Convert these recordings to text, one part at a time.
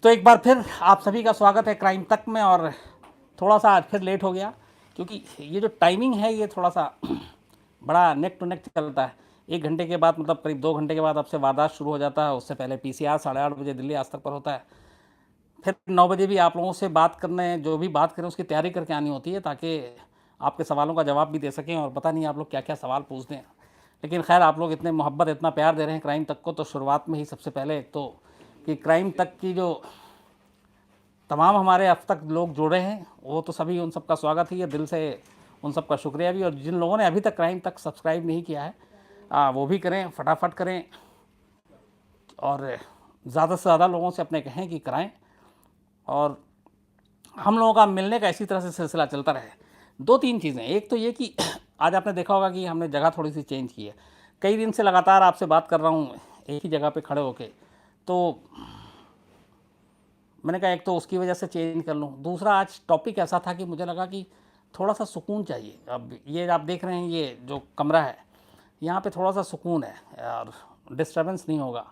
तो एक बार फिर आप सभी का स्वागत है क्राइम तक में। और थोड़ा सा आज फिर लेट हो गया क्योंकि ये जो टाइमिंग है ये थोड़ा सा बड़ा नेक टू नेक चलता है। 1 घंटे के बाद मतलब करीब 2 घंटे के बाद आपसे वारदात शुरू हो जाता है। उससे पहले पीसीआर 8:30 बजे दिल्ली आज तक पर होता है। फिर 9 बजे भी आप लोगों से बात करने जो भी बात करें उसकी तैयारी करके आनी होती है ताकि आपके सवालों का जवाब भी दे सकें। और पता नहीं आप लोग क्या क्या सवाल पूछते हैं, लेकिन खैर आप लोग इतने मोहब्बत इतना प्यार दे रहे हैं क्राइम तक को। तो शुरुआत में ही सबसे पहले एक तो कि क्राइम तक की जो तमाम हमारे अब तक लोग जुड़े हैं वो तो सभी उन सबका स्वागत ही है, दिल से उन सबका शुक्रिया भी। और जिन लोगों ने अभी तक क्राइम तक सब्सक्राइब नहीं किया है वो भी करें, फटाफट करें। और ज़्यादा से ज़्यादा लोगों से अपने कहें कि कराएं। और हम लोगों का मिलने का इसी तरह से सिलसिला चलता रहे। 2-3 चीज़ें, एक तो ये कि आज आपने देखा होगा कि हमने जगह थोड़ी सी चेंज की है। कई दिन से लगातार आपसे बात कर रहा हूँ एक ही जगह पे खड़े होके, तो मैंने कहा एक तो उसकी वजह से चेंज कर लूँ। दूसरा, आज टॉपिक ऐसा था कि मुझे लगा कि थोड़ा सा सुकून चाहिए। अब ये आप देख रहे हैं ये जो कमरा है यहाँ पे थोड़ा सा सुकून है और डिस्टर्बेंस नहीं होगा,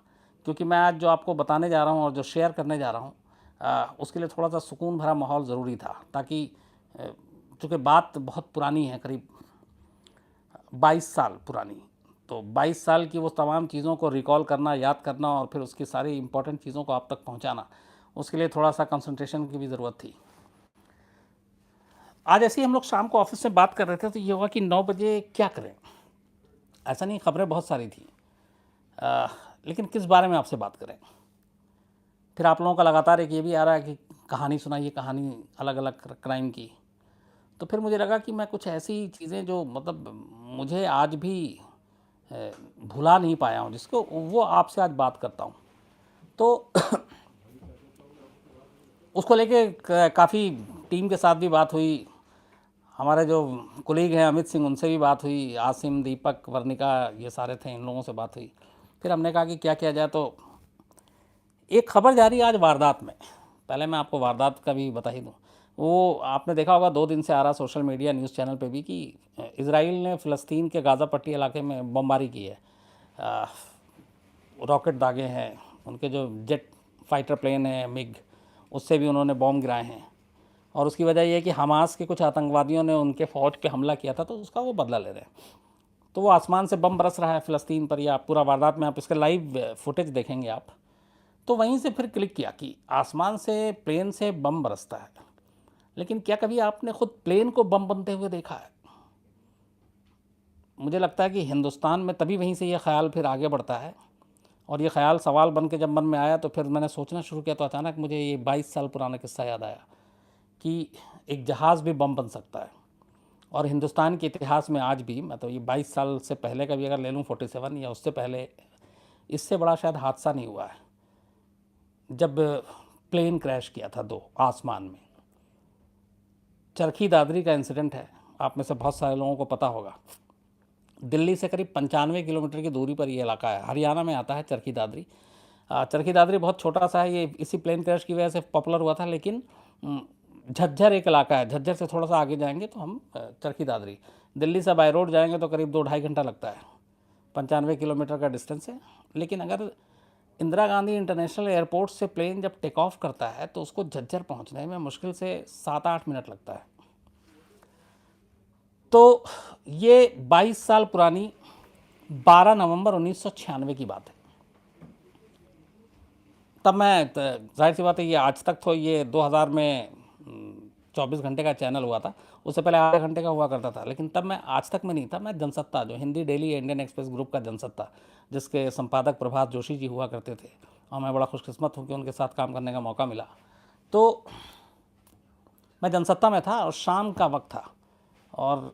क्योंकि मैं आज जो आपको बताने जा रहा हूँ और जो शेयर करने जा रहा हूँ उसके लिए थोड़ा सा सुकून भरा माहौल ज़रूरी था। ताकि चूँकि बात बहुत पुरानी है, करीब 22 साल पुरानी, तो 22 साल की वो तमाम चीज़ों को रिकॉल करना, याद करना और फिर उसकी सारी इंपॉर्टेंट चीज़ों को आप तक पहुँचाना, उसके लिए थोड़ा सा कंसंट्रेशन की भी ज़रूरत थी। आज ऐसे ही हम लोग शाम को ऑफिस से बात कर रहे थे तो ये हुआ कि 9 बजे क्या करें। ऐसा नहीं, खबरें बहुत सारी थी लेकिन किस बारे में आपसे बात करें। फिर आप लोगों का लगातार एक ये भी आ रहा है कि कहानी सुनाइए, कहानी अलग अलग क्राइम की। तो फिर मुझे लगा कि मैं कुछ ऐसी चीज़ें जो मतलब मुझे आज भी भुला नहीं पाया हूँ, जिसको वो आपसे आज बात करता हूँ। तो उसको लेके काफ़ी टीम के साथ भी बात हुई, हमारे जो कोलीग हैं अमित सिंह उनसे भी बात हुई, आसिम, दीपक, वर्णिका, ये सारे थे, इन लोगों से बात हुई। फिर हमने कहा कि क्या किया जाए। तो एक खबर जारी आज वारदात में, पहले मैं आपको वारदात का भी बता ही दूँ। वो आपने देखा होगा 2 दिन से आ रहा सोशल मीडिया न्यूज़ चैनल पे भी कि इजराइल ने फ़लस्तीन के गाज़ा पट्टी इलाके में बमबारी की है। रॉकेट दागे हैं, उनके जो जेट फाइटर प्लेन है मिग, उससे भी उन्होंने बॉम्ब गिराए हैं। और उसकी वजह यह है कि हमास के कुछ आतंकवादियों ने उनके फ़ौज पे हमला किया था, तो उसका वो बदला ले रहे हैं। तो वो आसमान से बम बरस रहा है फ़लस्तीन पर, या पूरा वारदात में आप इसका लाइव फुटेज देखेंगे आप। तो वहीं से फिर क्लिक किया कि आसमान से प्लेन से बम बरसता है, लेकिन क्या कभी आपने खुद प्लेन को बम बनते हुए देखा है? मुझे लगता है कि हिंदुस्तान में तभी वहीं से ये ख्याल फिर आगे बढ़ता है। और ये ख्याल सवाल बन के जब मन में आया तो फिर मैंने सोचना शुरू किया, तो अचानक मुझे ये 22 साल पुराना किस्सा याद आया कि एक जहाज़ भी बम बन सकता है। और हिंदुस्तान के इतिहास में आज भी, मैं तो ये 22 साल से पहले का भी अगर ले लूँ 47 या उससे पहले, इससे बड़ा शायद हादसा नहीं हुआ है जब प्लेन क्रैश किया था 2 आसमान में। चरखी दादरी का इंसिडेंट है, आप में से बहुत सारे लोगों को पता होगा। दिल्ली से करीब 95 किलोमीटर की दूरी पर ये इलाका है, हरियाणा में आता है चरखी दादरी। चरखी दादरी बहुत छोटा सा है, ये इसी प्लेन क्रैश की वजह से पॉपुलर हुआ था। लेकिन झज्जर एक इलाका है, झज्जर से थोड़ा सा आगे जाएंगे तो हम चरखी दादरी, दिल्ली से बाय रोड जाएंगे तो करीब 2-2.5 घंटा लगता है, 95 किलोमीटर का डिस्टेंस है। लेकिन अगर इंदिरा गांधी इंटरनेशनल एयरपोर्ट से प्लेन जब टेक ऑफ करता है तो उसको झज्जर पहुंचने में मुश्किल से 7-8 मिनट लगता है। तो ये 22 साल पुरानी 12 नवंबर 1996 की बात है। तब मैं, जाहिर सी बात है, ये आज तक तो ये 2000 में 24 घंटे का चैनल हुआ था, उससे पहले आधे घंटे का हुआ करता था। लेकिन तब मैं आज तक में नहीं था, मैं जनसत्ता, जो Hindi daily Indian express group का जनसत्ता, जिसके संपादक प्रभात जोशी जी हुआ करते थे, और मैं बड़ा खुशकिस्मत हूँ कि उनके साथ काम करने का मौका मिला। तो मैं जनसत्ता में था और शाम का वक्त था, और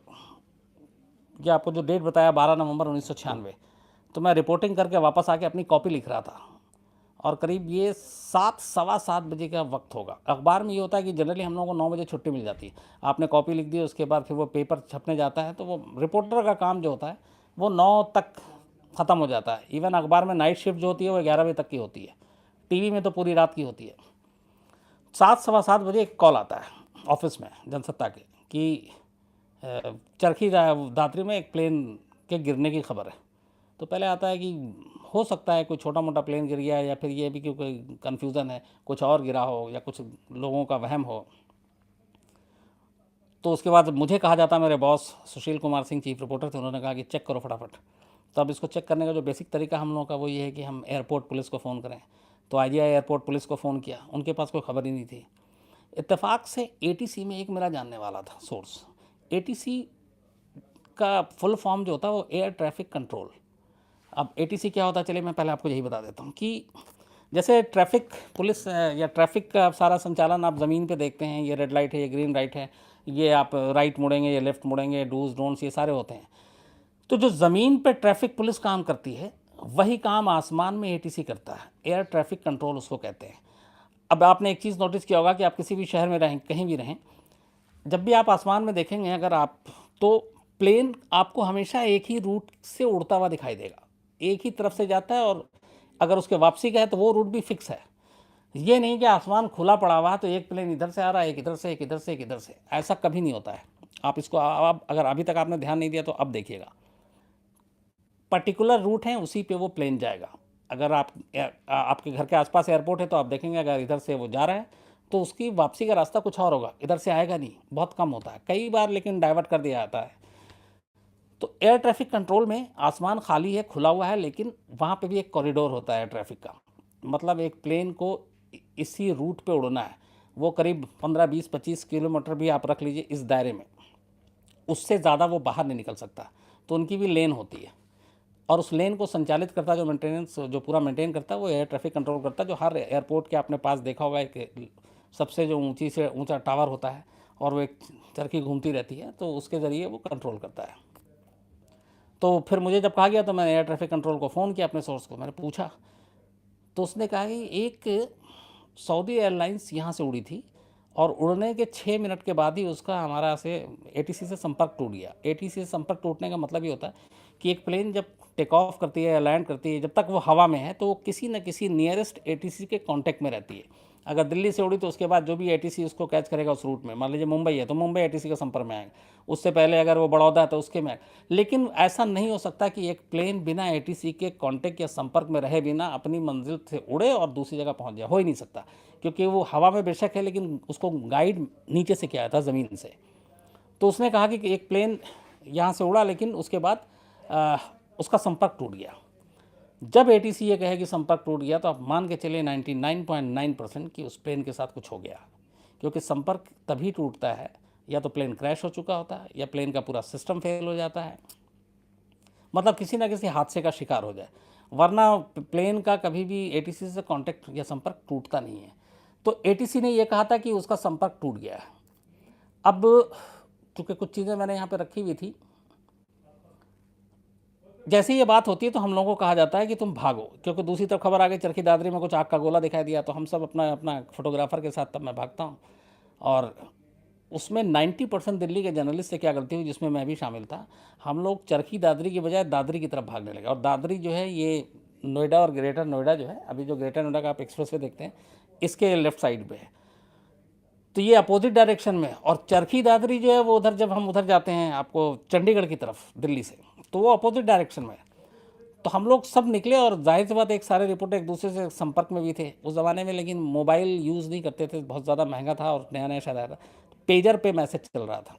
ये आपको जो डेट बताया 12 नवंबर 1996, तो मैं रिपोर्टिंग करके वापस आके अपनी कॉपी लिख रहा था। और करीब ये 7, सवा 7 बजे का वक्त होगा। अखबार में ये होता है कि जनरली हम लोगों को 9 बजे छुट्टी मिल जाती है। आपने कॉपी लिख दी, उसके बाद फिर वो पेपर छपने जाता है, तो वो रिपोर्टर का काम जो होता है वो 9 तक ख़त्म हो जाता है। इवन अखबार में नाइट शिफ्ट जो होती है वो 11 बजे तक की होती है, टीवी में तो पूरी रात की होती है। 7, सवा 7 बजे एक कॉल आता है ऑफिस में जनसत्ता के कि चरखी दादरी में एक प्लेन के गिरने की खबर है। तो पहले आता है कि हो सकता है कोई छोटा मोटा प्लेन गिर गया, या फिर ये भी कि कोई कन्फ्यूज़न है, कुछ और गिरा हो या कुछ लोगों का वहम हो। तो उसके बाद मुझे कहा जाता, मेरे boss Sushil Kumar Singh chief reporter थे, उन्होंने कहा कि चेक करो फटाफट। तो अब इसको चेक करने का जो बेसिक तरीका हम लोगों का वो ये है कि हम एयरपोर्ट पुलिस को फ़ोन करें। तो आईजीआई एयरपोर्ट पुलिस को फ़ोन किया, उनके पास कोई खबर ही नहीं थी। इत्तेफाक से एटीसी में एक मेरा जानने वाला था सोर्स। एटीसी का फुल फॉर्म जो होता है वो एयर ट्रैफिक कंट्रोल। अब एटीसी क्या होता है, चलिए मैं पहले आपको यही बता देता हूँ कि जैसे ट्रैफिक पुलिस या ट्रैफिक का सारा संचालन आप ज़मीन पे देखते हैं, ये रेड लाइट है, ये ग्रीन लाइट है, ये आप राइट मुड़ेंगे, ये लेफ़्ट मुड़ेंगे, डूज डोंट्स, ये सारे होते हैं। तो जो ज़मीन पे ट्रैफिक पुलिस काम करती है वही काम आसमान में एटीसी करता है, एयर ट्रैफिक कंट्रोल उसको कहते हैं। अब आपने एक चीज़ नोटिस किया होगा कि आप किसी भी शहर में रहें, कहीं भी रहें, जब भी आप आसमान में देखेंगे अगर आप, तो प्लेन आपको हमेशा एक ही रूट से उड़ता हुआ दिखाई देगा, एक ही तरफ से जाता है, और अगर उसके वापसी का है तो वो रूट भी फिक्स है। ये नहीं कि आसमान खुला पड़ा हुआ है तो एक प्लेन इधर से आ रहा है, एक इधर से, एक इधर से, एक इधर से, ऐसा कभी नहीं होता है। आप इसको आप अगर अभी तक आपने ध्यान नहीं दिया तो अब देखिएगा, पर्टिकुलर रूट है उसी पे वो प्लेन जाएगा। अगर आपके घर के आसपास एयरपोर्ट है तो आप देखेंगे अगर इधर से वो जा रहा है तो उसकी वापसी का रास्ता कुछ और होगा, इधर से आएगा नहीं, बहुत कम होता है, कई बार लेकिन डाइवर्ट कर दिया जाता है। तो एयर ट्रैफिक कंट्रोल में आसमान खाली है, खुला हुआ है, लेकिन वहाँ पे भी एक कॉरिडोर होता है ट्रैफिक का। मतलब एक प्लेन को इसी रूट पे उड़ना है, वो करीब 15-20-25 किलोमीटर भी आप रख लीजिए इस दायरे में, उससे ज़्यादा वो बाहर नहीं निकल सकता। तो उनकी भी लेन होती है, और उस लेन को संचालित करता है, जो मेंटेनेंस, जो पूरा मेंटेन करता है, वो एयर ट्रैफिक कंट्रोल करता है। जो हर एयरपोर्ट के आपने पास देखा होगा, एक सबसे जो ऊंची से ऊंचा टावर होता है और वो एक चरखी घूमती रहती है, तो उसके ज़रिए वो कंट्रोल करता है। तो फिर मुझे जब कहा गया तो मैंने एयर ट्रैफिक कंट्रोल को फ़ोन किया, अपने सोर्स को मैंने पूछा, तो उसने कहा कि एक सऊदी एयरलाइंस यहाँ से उड़ी थी और उड़ने के 6 मिनट के बाद ही उसका हमारा से एटीसी से संपर्क टूट गया। एटीसी से संपर्क टूटने का मतलब ये होता है कि एक प्लेन जब टेक ऑफ करती है या लैंड करती है, जब तक वो हवा में है तो वो किसी न किसी नियरेस्ट एटीसी के कांटेक्ट में रहती है। अगर दिल्ली से उड़ी तो उसके बाद जो भी एटीसी उसको कैच करेगा उस रूट में, मान लीजिए मुंबई है तो मुंबई एटीसी के संपर्क में आएगा, उससे पहले अगर वो बड़ौदा है तो उसके में। लेकिन ऐसा नहीं हो सकता कि एक प्लेन बिना एटीसी के कांटेक्ट या संपर्क में रहे बिना अपनी मंजिल से उड़े और दूसरी जगह पहुंच जाए, हो ही नहीं सकता, क्योंकि वो हवा में बेशक है लेकिन उसको गाइड नीचे से किया था, ज़मीन से। तो उसने कहा कि एक प्लेन यहाँ से उड़ा लेकिन उसके बाद उसका संपर्क टूट गया। जब एटीसी ये कहे कि संपर्क टूट गया तो आप मान के चलिए 99.9% कि उस प्लेन के साथ कुछ हो गया, क्योंकि संपर्क तभी टूटता है या तो प्लेन क्रैश हो चुका होता है या प्लेन का पूरा सिस्टम फेल हो जाता है, मतलब किसी ना किसी हादसे का शिकार हो जाए, वरना प्लेन का कभी भी एटीसी से कांटेक्ट या संपर्क टूटता नहीं है। तो एटीसी ने यह कहा था कि उसका संपर्क टूट गया है। अब चूँकि कुछ चीज़ें मैंने यहाँ पे रखी हुई थी, जैसे ये बात होती है तो हम लोगों को कहा जाता है कि तुम भागो, क्योंकि दूसरी तरफ खबर आ गई चरखी दादरी में कुछ आग का गोला दिखाई दिया, तो हम सब अपना अपना फोटोग्राफर के साथ तब मैं भागता हूँ। और उसमें 90% दिल्ली के जर्नलिस्ट से क्या गलती हुई, जिसमें मैं भी शामिल था, हम लोग चरखी दादरी की बजाय दादरी की तरफ भागने लगे। और दादरी जो है ये नोएडा और ग्रेटर नोएडा जो है, अभी जो ग्रेटर नोएडा का आप एक्सप्रेस वे देखते हैं इसके लेफ्ट साइड पे है, तो ये अपोजिट डायरेक्शन में। और चरखी दादरी जो है वो उधर, जब हम उधर जाते हैं आपको चंडीगढ़ की तरफ दिल्ली से, तो वो अपोजिट डायरेक्शन में है। तो हम लोग सब निकले और जाहिर सी बात एक सारे रिपोर्टर एक दूसरे से संपर्क में भी थे उस ज़माने में, लेकिन मोबाइल यूज़ नहीं करते थे, बहुत ज़्यादा महंगा था और नया नया शायद आया था, पेजर पे मैसेज चल रहा था।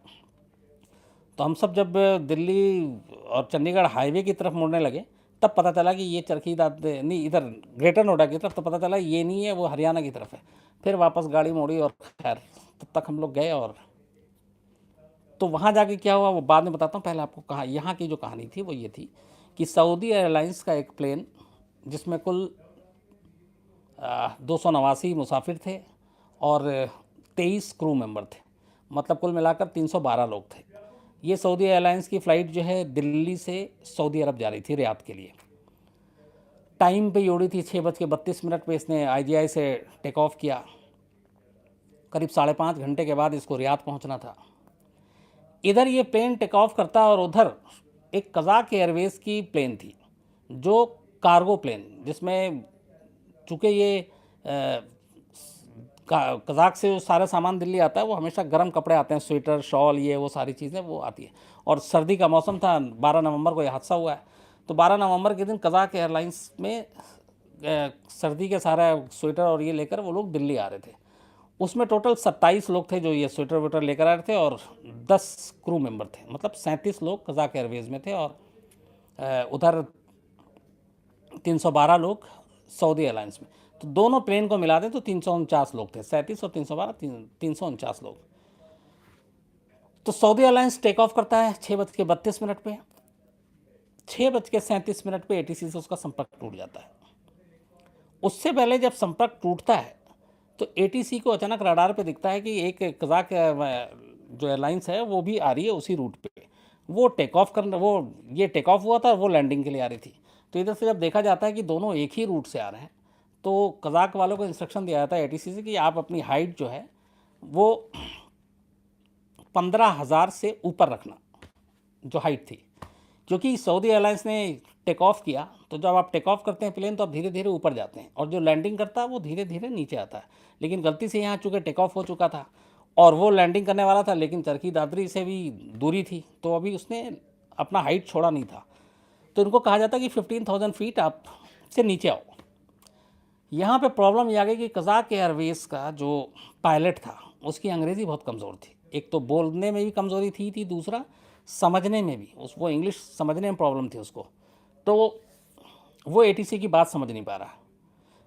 तो हम सब जब दिल्ली और चंडीगढ़ हाईवे की तरफ मुड़ने लगे तब पता चला कि ये चरखी दादरी नहीं, इधर ग्रेटर नोएडा की तरफ, तो पता चला ये नहीं है, वो हरियाणा की तरफ है। फिर वापस गाड़ी मोड़ी और खैर तब तक हम लोग गए। और तो वहाँ जाके क्या हुआ वो बाद में बताता हूँ, पहले आपको कहा यहाँ की जो कहानी थी वो ये थी कि सऊदी एयरलाइंस का एक प्लेन जिसमें कुल 289 मुसाफिर थे और 23 क्रू मेंबर थे, मतलब कुल मिलाकर 312 लोग थे। ये सऊदी एयरलाइंस की फ़्लाइट जो है दिल्ली से सऊदी अरब जा रही थी रियाद के लिए। टाइम पे ही उड़ी थी, 6:32 पे इसने आईजीआई से टेक ऑफ किया। करीब 5.5 घंटे के बाद इसको रियाद पहुंचना था। इधर ये प्लेन टेक ऑफ करता और उधर एक कज़ाक एयरवेज़ की प्लेन थी जो कार्गो प्लेन, जिसमें चूँकि ये कज़ाक से जो सारा सामान दिल्ली आता है वो हमेशा गर्म कपड़े आते हैं, स्वेटर शॉल ये वो सारी चीज़ें वो आती है। और सर्दी का मौसम था, 12 नवंबर को ये हादसा हुआ है। तो 12 नवंबर के दिन कज़ाक एयरलाइंस में सर्दी के सारा स्वेटर और ये लेकर वो लोग दिल्ली आ रहे थे। उसमें टोटल 27 लोग थे जो ये स्वेटर वेटर लेकर आ रहे थे और 10 क्रू मेंबर थे, मतलब 37 लोग कज़ाक एयरवेज़ में थे और उधर 312 लोग सऊदी एयरलाइंस में। तो दोनों प्लेन को मिला दें तो 349 लोग थे, 37 और 312, 349 लोग। तो सऊदी एयरलाइंस टेक ऑफ करता है 6:32 पे। 6:37 पे ATC से उसका संपर्क टूट जाता है। उससे पहले जब संपर्क टूटता है तो ATC को अचानक रडार पे दिखता है कि एक कज़ाक जो एयरलाइंस है वो भी आ रही है उसी रूट पे। वो टेक ऑफ करना, वो ये टेक ऑफ हुआ था, वो लैंडिंग के लिए आ रही थी। तो इधर से जब देखा जाता है कि दोनों एक ही रूट से आ रहे हैं तो कज़ाक वालों को इंस्ट्रक्शन दिया जाता है ATC से कि आप अपनी हाइट जो है वो 15,000 से ऊपर रखना, जो हाइट थी। क्योंकि सऊदी एयरलाइंस ने टेक ऑफ किया तो जब आप टेक ऑफ करते हैं प्लेन तो आप धीरे धीरे ऊपर जाते हैं और जो लैंडिंग करता है वो धीरे धीरे नीचे आता है। लेकिन गलती से यहाँ चूँकि टेक ऑफ हो चुका था और वो लैंडिंग करने वाला था, लेकिन चरखी दादरी से भी दूरी थी तो अभी उसने अपना हाइट छोड़ा नहीं था। तो इनको कहा जाता है कि 15,000 फीट आप से नीचे आओ। यहाँ पे प्रॉब्लम ये आ गई कि कज़ाक एयरवेज़ का जो पायलट था उसकी अंग्रेज़ी बहुत कमज़ोर थी। एक तो बोलने में भी कमज़ोरी थी, दूसरा समझने में भी, उसको इंग्लिश समझने में प्रॉब्लम थी उसको। तो वो ATC की बात समझ नहीं पा रहा।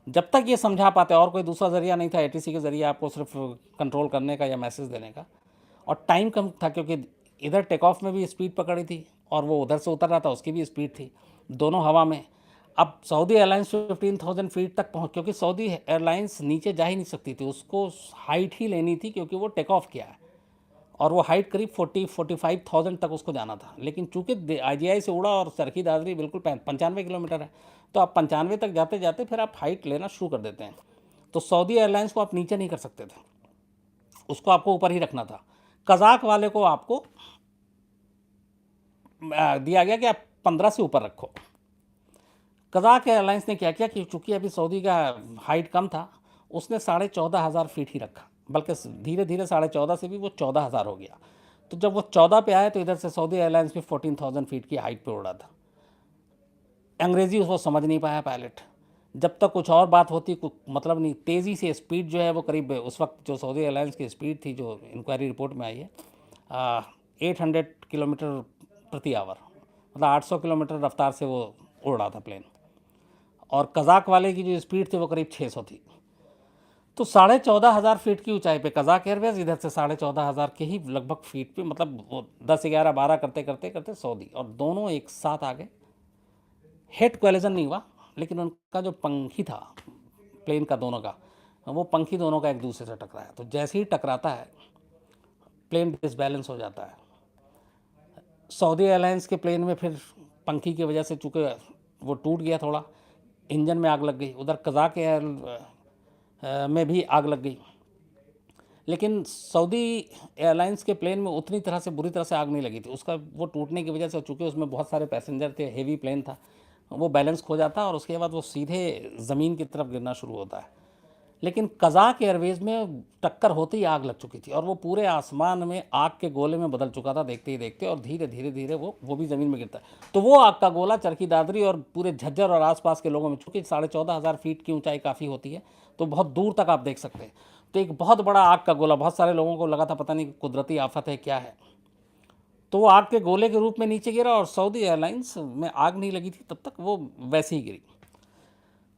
जब तक ये समझा पाते, और कोई दूसरा ज़रिया नहीं था ATC के ज़रिए आपको सिर्फ कंट्रोल करने का या मैसेज देने का, और टाइम कम था क्योंकि इधर टेक ऑफ में भी स्पीड पकड़ी थी और वो उधर से उतर रहा था, उसकी भी स्पीड थी, दोनों हवा में। अब सऊदी एयरलाइंस 15,000 फीट तक पहुँच, क्योंकि सऊदी एयरलाइंस नीचे जा ही नहीं सकती थी, उसको हाइट ही लेनी थी क्योंकि वो टेक ऑफ किया है और वो हाइट करीब 45,000 तक उसको जाना था। लेकिन चूंकि IGI से उड़ा और चरखी दादरी बिल्कुल 95 किलोमीटर है, तो आप 95 तक जाते जाते फिर आप हाइट लेना शुरू कर देते हैं। तो सऊदी एयरलाइंस को आप नीचे नहीं कर सकते थे, उसको आपको ऊपर ही रखना था। कज़ाक वाले को आपको दिया गया कि आप 15 से ऊपर रखो। कज़ाक एयरलाइंस ने क्या किया कि चूंकि अभी सऊदी का हाइट कम था, उसने 14,500 फीट ही रखा, बल्कि धीरे धीरे 14,500 से भी वो 14,000 हो गया। तो जब वो 14 पे आए तो इधर से सऊदी एयरलाइंस भी 14,000 फीट की हाइट पे उड़ा था। अंग्रेज़ी उसको समझ नहीं पाया पायलट। जब तक कुछ और बात होती, कुछ मतलब नहीं, तेज़ी से स्पीड जो है वो करीब उस वक्त जो सऊदी एयरलाइंस की स्पीड थी जो इंक्वायरी रिपोर्ट में आई है 800 किलोमीटर प्रति आवर, मतलब 800 किलोमीटर रफ्तार से वो उड़ रहा था प्लेन, और कज़ाक वाले की जो स्पीड थी वो करीब 600 थी। तो 14,500 फीट की ऊंचाई पे कज़ाक एयरवेज, इधर से 14,500 के ही लगभग फीट पे, मतलब वो 10, 11, 12 करते करते करते सऊदी, और दोनों एक साथ आ गए। हेड कोलिजन नहीं हुआ, लेकिन उनका जो पंखी था प्लेन का दोनों का, वो पंखी दोनों का एक दूसरे से टकराया। तो जैसे ही टकराता है प्लेन डिसबैलेंस हो जाता है। सऊदी एयरलाइंस के प्लेन में फिर पंखी की वजह से चूँकि वो टूट गया थोड़ा, इंजन में आग लग गई। उधर कज़ाक एयर में भी आग लग गई, लेकिन सऊदी एयरलाइंस के प्लेन में उतनी तरह से बुरी तरह से आग नहीं लगी थी। उसका वो टूटने की वजह से, चूँकि उसमें बहुत सारे पैसेंजर थे, हेवी प्लेन था, वो बैलेंस खो जाता और उसके बाद वो सीधे ज़मीन की तरफ गिरना शुरू होता है। लेकिन कज़ाक एयरवेज़ में टक्कर होते ही आग लग चुकी थी और वो पूरे आसमान में आग के गोले में बदल चुका था देखते ही देखते, और धीरे धीरे धीरे वो भी ज़मीन में गिरता है। तो वो आग का गोला चरखी दादरी और पूरे झज्जर और आसपास के लोगों में, चूँकि 14,500 फीट की ऊंचाई काफ़ी होती है तो बहुत दूर तक आप देख सकते हैं। तो एक बहुत बड़ा आग का गोला, बहुत सारे लोगों को लगा था पता नहीं कुदरती आफत है क्या है, तो वो आग के गोले के रूप में नीचे गिरा और सऊदी एयरलाइंस में आग नहीं लगी थी तब तक, वो वैसे ही गिरी।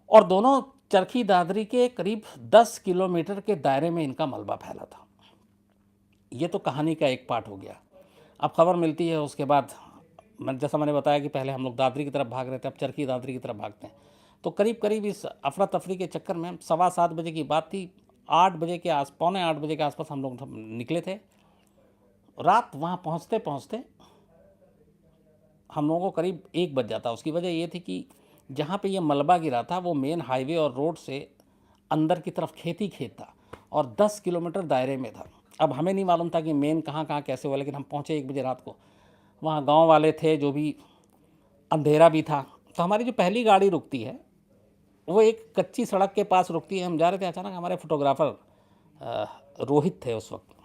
और दोनों चरखी दादरी के करीब 10 किलोमीटर के दायरे में इनका मलबा फैला था। ये तो कहानी का एक पार्ट हो गया। अब खबर मिलती है उसके बाद, जैसा मैंने बताया कि पहले हम लोग दादरी की तरफ भाग रहे थे, अब चरखी दादरी की तरफ भागते हैं। तो करीब करीब इस अफरा तफरी के चक्कर में 7:15 बजे की बात थी, 8 बजे के पौने 8 बजे के आसपास हम लोग निकले थे। रात वहाँ पहुँचते पहुँचते हम लोगों को करीब 1 बज जाता। उसकी वजह ये थी कि जहाँ पे ये मलबा गिरा था वो मेन हाईवे और रोड से अंदर की तरफ खेत ही खेत था और 10 किलोमीटर दायरे में था। अब हमें नहीं मालूम था कि मेन कहाँ कहाँ कैसे हुआ, लेकिन हम पहुँचे 1 बजे रात को। वहाँ गांव वाले थे जो भी, अंधेरा भी था। तो हमारी जो पहली गाड़ी रुकती है वो एक कच्ची सड़क के पास रुकती है। हम जा रहे थे, अचानक हमारे फोटोग्राफर रोहित थे उस वक्त,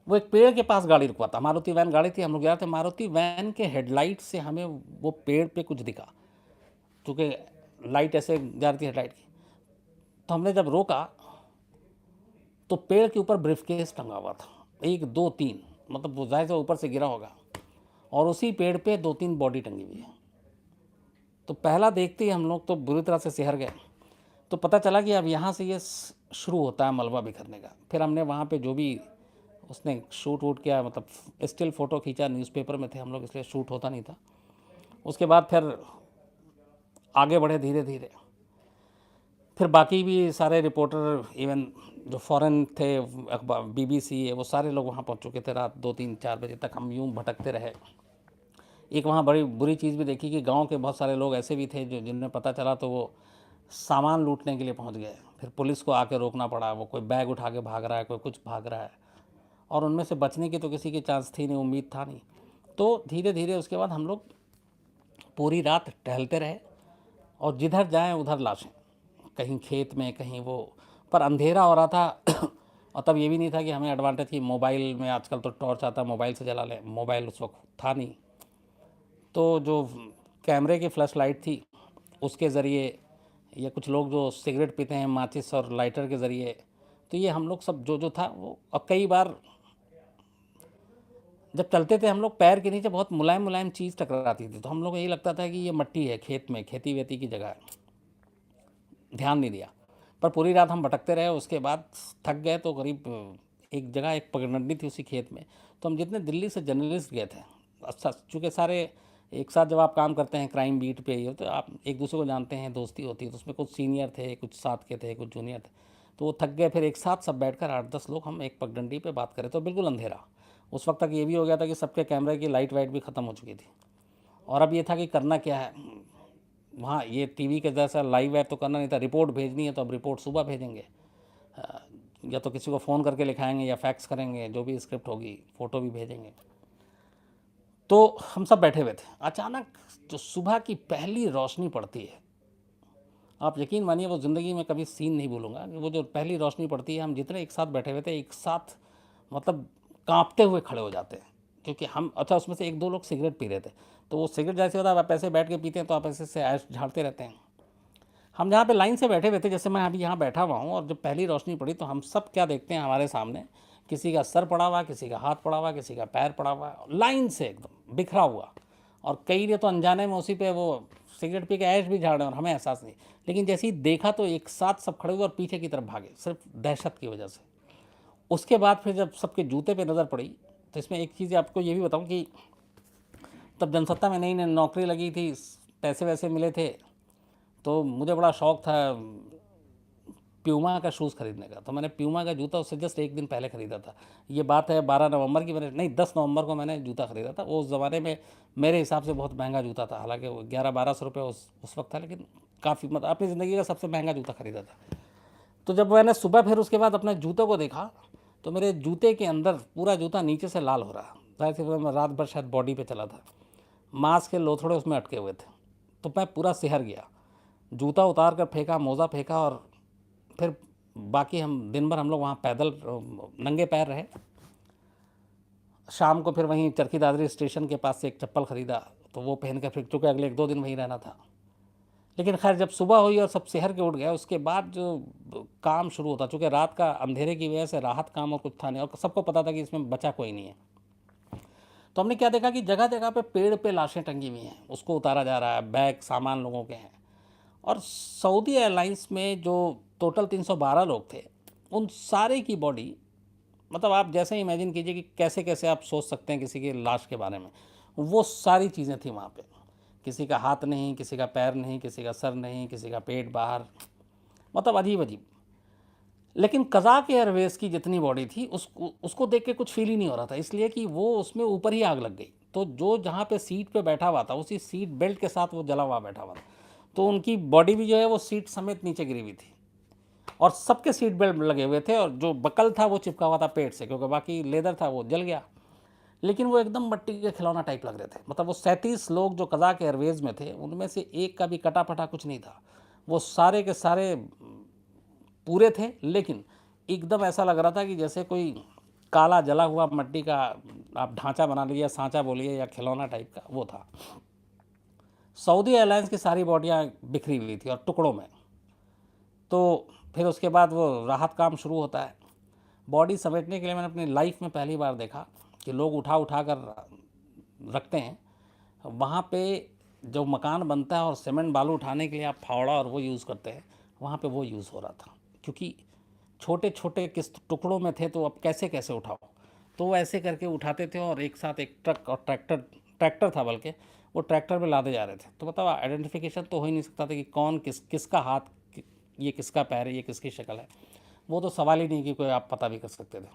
वो एक पेड़ के पास गाड़ी रुकवा था, मारुति वैन गाड़ी थी, हम लोग जा रहे थे, मारुति वैन के हेडलाइट से हमें वो पेड़ पे कुछ दिखा, क्योंकि लाइट ऐसे जा रही थी हेडलाइट की। तो हमने जब रोका तो पेड़ के ऊपर ब्रीफकेस टंगा हुआ था, 1 2 3, मतलब वो जाहिर से ऊपर से गिरा होगा, और उसी पेड़ पे 2-3 बॉडी टंगी हुई है। तो पहला देखते ही हम लोग तो बुरी तरह से सिहर गए। तो पता चला कि अब यहाँ से ये शुरू होता है मलबा बिखरने का। फिर हमने वहाँ पे जो भी उसने शूट वूट किया, मतलब स्टिल फ़ोटो खींचा, न्यूज़पेपर में थे हम लोग इसलिए शूट होता नहीं था। उसके बाद फिर आगे बढ़े धीरे धीरे, फिर बाकी भी सारे रिपोर्टर, इवन जो फॉरेन थे, अखबार BBC है, वो सारे लोग वहाँ पहुँच चुके थे। रात 2-3-4 बजे तक हम यूँ भटकते रहे। एक वहाँ बड़ी बुरी चीज़ भी देखी कि गांव के बहुत सारे लोग ऐसे भी थे जो जिन्हें पता चला तो वो सामान लूटने के लिए पहुँच गए। फिर पुलिस को आके रोकना पड़ा, वो कोई बैग उठा के भाग रहा है, कोई कुछ भाग रहा है, और उनमें से बचने की तो किसी की चांस थी नहीं, उम्मीद था नहीं। तो धीरे धीरे उसके बाद हम लोग पूरी रात टहलते रहे, और जिधर जाएं उधर लाशें, कहीं खेत में, कहीं वो, पर अंधेरा हो रहा था। और तब ये भी नहीं था कि हमें एडवांटेज की मोबाइल में आजकल तो टॉर्च आता है, मोबाइल से जला लें, मोबाइल उस वक्त था नहीं। तो जो कैमरे की फ्लैश लाइट थी उसके ज़रिए, या कुछ लोग जो सिगरेट पीते हैं माचिस और लाइटर के ज़रिए, तो ये हम लोग सब जो था वो। और कई बार जब चलते थे हम लोग, पैर के नीचे बहुत मुलायम मुलायम चीज़ टकराती थी, तो हम लोग को यही लगता था कि ये मट्टी है, खेत में खेती वेती की जगह है, ध्यान नहीं दिया। पर पूरी रात हम भटकते रहे। उसके बाद थक गए तो करीब एक जगह एक पगडंडी थी उसी खेत में, तो हम जितने दिल्ली से जर्नलिस्ट गए थे, अच्छा चूँकि सारे एक साथ जब आप काम करते हैं क्राइम बीट पे ये, तो आप एक दूसरे को जानते हैं, दोस्ती होती है, तो उसमें कुछ सीनियर थे, कुछ साथ के थे, कुछ जूनियर थे, तो वो थक गए। फिर एक साथ सब बैठकर 8-10 लोग हम एक पगडंडी पे बात करें, तो बिल्कुल अंधेरा। उस वक्त तक ये भी हो गया था कि सबके कैमरे की लाइट वाइट भी ख़त्म हो चुकी थी, और अब ये था कि करना क्या है वहाँ। ये टीवी के जैसा लाइव है तो करना नहीं था, रिपोर्ट भेजनी है तो अब रिपोर्ट सुबह भेजेंगे, या तो किसी को फ़ोन करके लिखाएंगे या फैक्स करेंगे, जो भी स्क्रिप्ट होगी, फ़ोटो भी भेजेंगे। तो हम सब बैठे हुए थे, अचानक जो सुबह की पहली रोशनी पड़ती है, आप यकीन मानिए वो ज़िंदगी में कभी सीन नहीं भूलूंगा कि वो जो पहली रोशनी पड़ती है, हम जितने एक साथ बैठे हुए थे, एक साथ मतलब कांपते हुए खड़े हो जाते हैं, क्योंकि हम, अच्छा उसमें से 1-2 लोग सिगरेट पी रहे थे, तो वो सिगरेट जैसे होता है आप ऐसे बैठ के पीते हैं तो आप ऐसे से ऐश झाड़ते रहते हैं। हम जहाँ पे लाइन से बैठे हुए थे, जैसे मैं अभी यहाँ बैठा हुआ हूँ, और जब पहली रोशनी पड़ी तो हम सब क्या देखते हैं, हमारे सामने किसी का सर पड़ा हुआ, किसी का हाथ पड़ा हुआ, किसी का पैर पड़ा हुआ, लाइन से एकदम बिखरा हुआ, और कई ने तो अनजाने में उसी पे वो सिगरेट पी के ऐश भी झाड़े और हमें एहसास नहीं। लेकिन जैसे ही देखा तो एक साथ सब खड़े हुए और पीछे की तरफ भागे, सिर्फ दहशत की वजह से। उसके बाद फिर जब सबके जूते पे नज़र पड़ी, तो इसमें एक चीज़ आपको ये भी बताऊं कि तब जनसत्ता में नई नई नौकरी लगी थी, पैसे वैसे मिले थे, तो मुझे बड़ा शौक़ था प्यूमा का शूज़ खरीदने का। तो मैंने प्यूमा का जूता उससे जस्ट एक दिन पहले ख़रीदा था। ये बात है 12 नवंबर की, मैंने नहीं 10 नवंबर को मैंने जूता ख़रीदा था। वो उस ज़माने में मेरे हिसाब से बहुत महंगा जूता था, हालांकि वो 1100-1200 रुपये उस वक्त था, लेकिन काफ़ी, मतलब अपनी ज़िंदगी का सबसे महंगा जूता ख़रीदा था। तो जब मैंने सुबह फिर उसके बाद अपने जूतों को देखा, तो मेरे जूते के अंदर पूरा जूता नीचे से लाल हो रहा। जाहिर सी मैं रात भर शायद बॉडी पे चला था, मांस के लोथड़े उसमें अटके हुए थे, तो मैं पूरा सिहर गया। जूता उतार कर फेंका, मोज़ा फेंका, और फिर बाकी हम दिन भर हम लोग वहाँ पैदल नंगे पैर रहे। शाम को फिर वहीं चरखी दादरी स्टेशन के पास से एक चप्पल ख़रीदा, तो वो पहन कर फिर, चूँकि अगले 1-2 दिन वहीं रहना था। लेकिन खैर जब सुबह हुई और सब शहर के उठ गए, उसके बाद जो काम शुरू होता, चूँकि रात का अंधेरे की वजह से राहत काम और कुछ था नहीं, और सबको पता था कि इसमें बचा कोई नहीं है। तो हमने क्या देखा कि जगह जगह पे पेड़ पे लाशें टंगी हुई हैं, उसको उतारा जा रहा है, बैग सामान लोगों के हैं। और सऊदी एयरलाइंस में जो टोटल 312 लोग थे, उन सारे की बॉडी, मतलब आप जैसे ही इमेजिन कीजिए कि कैसे कैसे आप सोच सकते हैं किसी की लाश के बारे में, वो सारी चीज़ें थी वहाँ पे। किसी का हाथ नहीं, किसी का पैर नहीं, किसी का सर नहीं, किसी का पेट बाहर, मतलब अजीब अजीब। लेकिन कज़ाक एयरवेज़ की जितनी बॉडी थी उसको देख के कुछ फील ही नहीं हो रहा था, इसलिए कि वो उसमें ऊपर ही आग लग गई। तो जो जहाँ पे सीट पे बैठा हुआ था, उसी सीट बेल्ट के साथ वो जला हुआ बैठा हुआ था, तो उनकी बॉडी भी जो है वो सीट समेत नीचे गिरी हुई थी, और सबके सीट बेल्ट लगे हुए थे, और जो बकल था वो चिपका हुआ था पेट से, क्योंकि बाकी लेदर था वो जल गया। लेकिन वो एकदम मट्टी के खिलौना टाइप लग रहे थे। मतलब वो 37 लोग जो कज़ाक एयरवेज़ में थे, उनमें से एक का भी कटा फटा कुछ नहीं था, वो सारे के सारे पूरे थे। लेकिन एकदम ऐसा लग रहा था कि जैसे कोई काला जला हुआ मिट्टी का आप ढांचा बना लीजिए, सांचा बोलिए या खिलौना टाइप का, वो था। सऊदी एयरलाइंस की सारी बॉडियाँ बिखरी हुई थी और टुकड़ों में। तो फिर उसके बाद वो राहत काम शुरू होता है। बॉडी समेटने के लिए मैंने अपनी लाइफ में पहली बार देखा कि लोग उठा उठा कर रखते हैं। वहाँ पे जो मकान बनता है और सीमेंट बालू उठाने के लिए आप फावड़ा और वो यूज़ करते हैं, वहाँ पे वो यूज़ हो रहा था, क्योंकि छोटे छोटे किस टुकड़ों में थे, तो अब कैसे कैसे उठाओ। तो वो ऐसे करके उठाते थे और एक साथ एक ट्रक और ट्रैक्टर था, बल्कि वो ट्रैक्टर में लादे जा रहे थे। तो बताओ, आइडेंटिफिकेशन तो हो ही नहीं सकता था कि कौन किसका हाथ, ये किसका पैर है, ये किसकी शक्ल है। वो तो सवाल ही नहीं कि कोई आप पता भी कर सकते थे,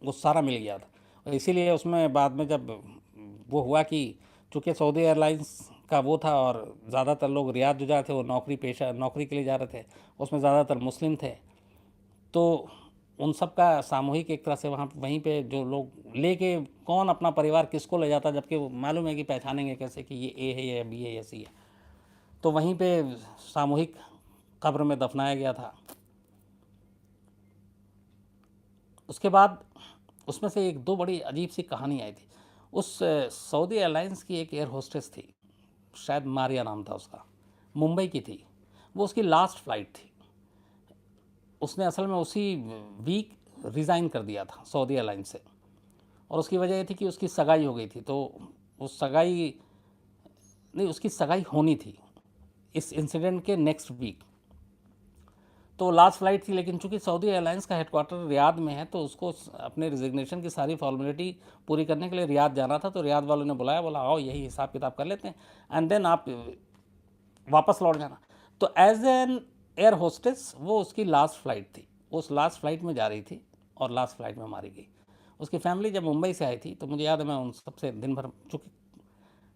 वो सारा मिल गया था। और इसीलिए उसमें बाद में जब वो हुआ कि चूँकि सऊदी एयरलाइंस का वो था और ज़्यादातर लोग रियाद जो जा रहे थे वो नौकरी के लिए जा रहे थे, उसमें ज़्यादातर मुस्लिम थे। तो उन सब का सामूहिक एक तरह से वहीं पे जो लोग लेके, कौन अपना परिवार किसको ले जाता, जबकि वो मालूम है कि पहचानेंगे कैसे कि ये ए है या बी है या सी है। तो वहीं पे सामूहिक कब्र में दफनाया गया था। उसके बाद उसमें से एक दो बड़ी अजीब सी कहानी आई थी। उस सऊदी एयरलाइंस की एक एयर होस्टेस थी, शायद मारिया नाम था उसका, मुंबई की थी। वो उसकी लास्ट फ्लाइट थी। उसने असल में उसी वीक रिज़ाइन कर दिया था सऊदी एयरलाइंस से, और उसकी वजह ये थी कि उसकी सगाई हो गई थी। तो उस सगाई नहीं, उसकी सगाई होनी थी इस इंसिडेंट के नेक्स्ट वीक। तो लास्ट फ्लाइट थी, लेकिन चूंकि सऊदी एयरलाइंस का हेडक्वार्टर रियाद में है, तो उसको अपने रिजिग्नेशन की सारी फॉर्मेलिटी पूरी करने के लिए रियाद जाना था। तो रियाद वालों ने बुलाया, बोला आओ यही हिसाब किताब कर लेते हैं एंड देन आप वापस लौट जाना। तो एज एन एयर होस्टेस वो उसकी लास्ट फ्लाइट थी, उस लास्ट फ्लाइट में जा रही थी और लास्ट फ्लाइट में मारी गई। उसकी फैमिली जब मुंबई से आई थी, तो मुझे याद है मैं उन सबसे दिन भर, चूँकि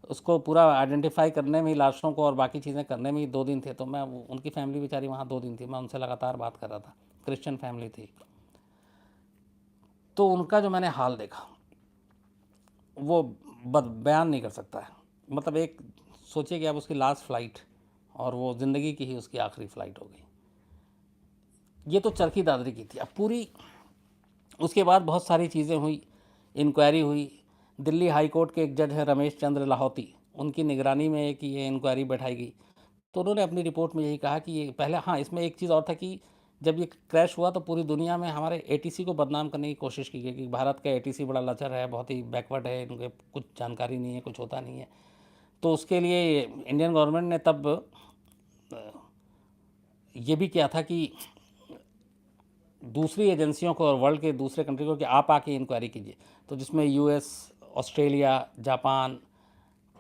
उसको पूरा आइडेंटिफाई करने में ही, लाशों को और बाकी चीज़ें करने में ही 2 दिन थे, तो मैं उनकी फैमिली बेचारी वहाँ 2 दिन थी, मैं उनसे लगातार बात कर रहा था। क्रिश्चियन फैमिली थी। तो उनका जो मैंने हाल देखा वो बयान नहीं कर सकता है। मतलब एक सोचिए कि अब उसकी लास्ट फ्लाइट और वो ज़िंदगी की ही उसकी आखिरी फ़्लाइट हो गई। ये तो चरखी दादरी की थी। अब पूरी उसके बाद बहुत सारी चीज़ें हुई, इंक्वायरी हुई। दिल्ली हाई कोर्ट के एक जज हैं रमेश चंद्र लाहौती, उनकी निगरानी में एक ये इंक्वायरी बैठाई गई। तो उन्होंने अपनी रिपोर्ट में यही कहा कि ये पहले, हाँ, इसमें एक चीज़ और था कि जब ये क्रैश हुआ तो पूरी दुनिया में हमारे एटीसी को बदनाम करने की कोशिश की गई कि भारत का एटीसी बड़ा लचर है, बहुत ही बैकवर्ड है, इनके कुछ जानकारी नहीं है, कुछ होता नहीं है। तो उसके लिए इंडियन गवर्नमेंट ने तब ये भी किया था कि दूसरी एजेंसियों को और वर्ल्ड के दूसरे कंट्री को कि आप आके इंक्वायरी कीजिए। तो जिसमें US, Australia, Japan,